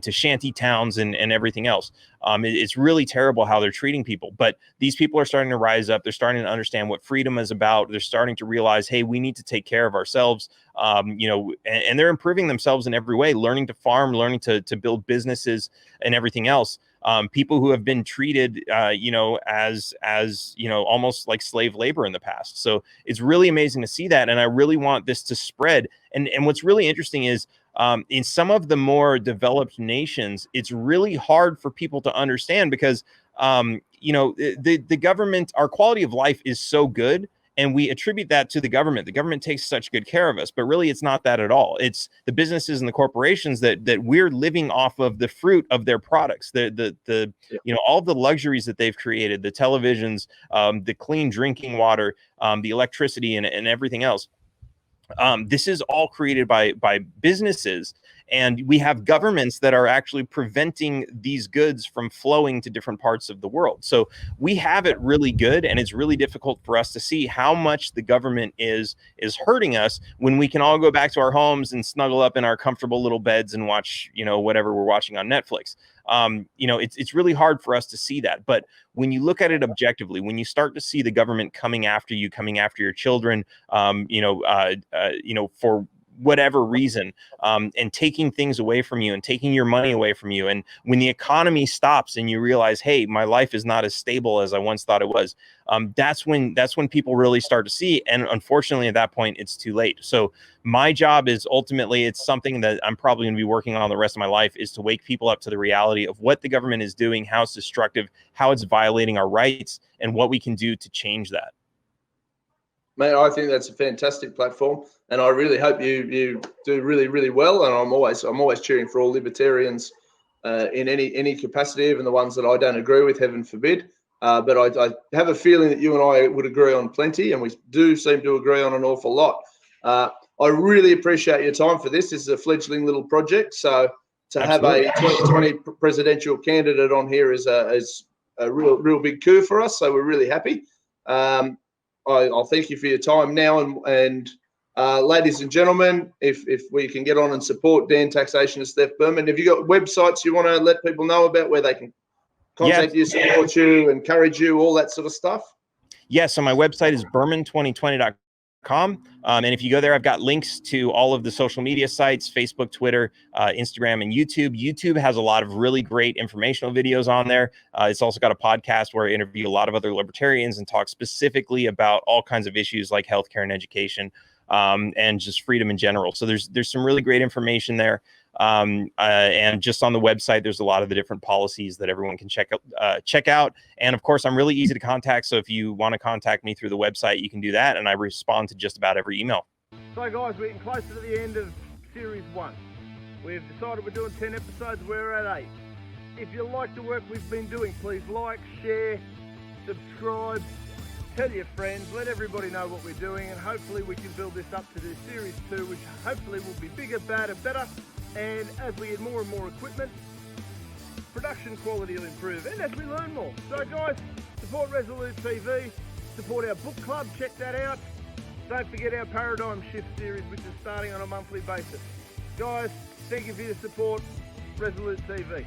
shanty towns and everything else. It's really terrible how they're treating people, but these people are starting to rise up. They're starting to understand what freedom is about. They're starting to realize, hey, we need to take care of ourselves. And they're improving themselves in every way, learning to farm, learning to build businesses and everything else. People who have been treated, as almost like slave labor in the past. So it's really amazing to see that. And I really want this to spread. And what's really interesting is, in some of the more developed nations, it's really hard for people to understand because, the government, our quality of life is so good. And we attribute that to the government. The government takes such good care of us, but really it's not that at all. It's the businesses and the corporations that we're living off of the fruit of their products, all the luxuries that they've created, the televisions, the clean drinking water, the electricity and everything else. This is all created by businesses, and we have governments that are actually preventing these goods from flowing to different parts of the world. So we have it really good, and it's really difficult for us to see how much the government is hurting us when we can all go back to our homes and snuggle up in our comfortable little beds and watch, whatever we're watching on Netflix. It's really hard for us to see that. But when you look at it objectively, when you start to see the government coming after you, coming after your children, for whatever reason, and taking things away from you and taking your money away from you. And when the economy stops and you realize, hey, my life is not as stable as I once thought it was, that's when people really start to see. And unfortunately, at that point, it's too late. So my job is ultimately, it's something that I'm probably going to be working on the rest of my life, is to wake people up to the reality of what the government is doing, how it's destructive, how it's violating our rights, and what we can do to change that. Mate, I think that's a fantastic platform, and I really hope you do really, really well. And I'm always cheering for all libertarians in any capacity, even the ones that I don't agree with, heaven forbid. But I have a feeling that you and I would agree on plenty, and we do seem to agree on an awful lot. I really appreciate your time for this. This is a fledgling little project, so to Absolutely. have a 2020 presidential candidate on here is a real big coup for us. So we're really happy. I'll thank you for your time now, and ladies and gentlemen, if we can get on and support Dan Taxation and Steph Berman, have you got websites you want to let people know about where they can contact you, support you, encourage you, all that sort of stuff? Yeah, so my website is berman2020.com. And if you go there, I've got links to all of the social media sites, Facebook, Twitter, Instagram, and YouTube. YouTube has a lot of really great informational videos on there. It's also got a podcast where I interview a lot of other libertarians and talk specifically about all kinds of issues like healthcare and education, and just freedom in general. So there's some really great information there. And just on the website, there's a lot of the different policies that everyone can check out. And of course, I'm really easy to contact. So if you want to contact me through the website, you can do that. And I respond to just about every email. So guys, we're getting closer to the end of Series 1. We've decided we're doing 10 episodes, we're at 8. if you like the work we've been doing, please like, share, subscribe, tell your friends, let everybody know what we're doing, and hopefully we can build this up to do Series 2, which hopefully will be bigger, badder, better, and as we get more and more equipment, production quality will improve, and as we learn more. So guys, support Resolute TV, support our book club, check that out. Don't forget our Paradigm Shift series, which is starting on a monthly basis. Guys, thank you for your support, Resolute TV.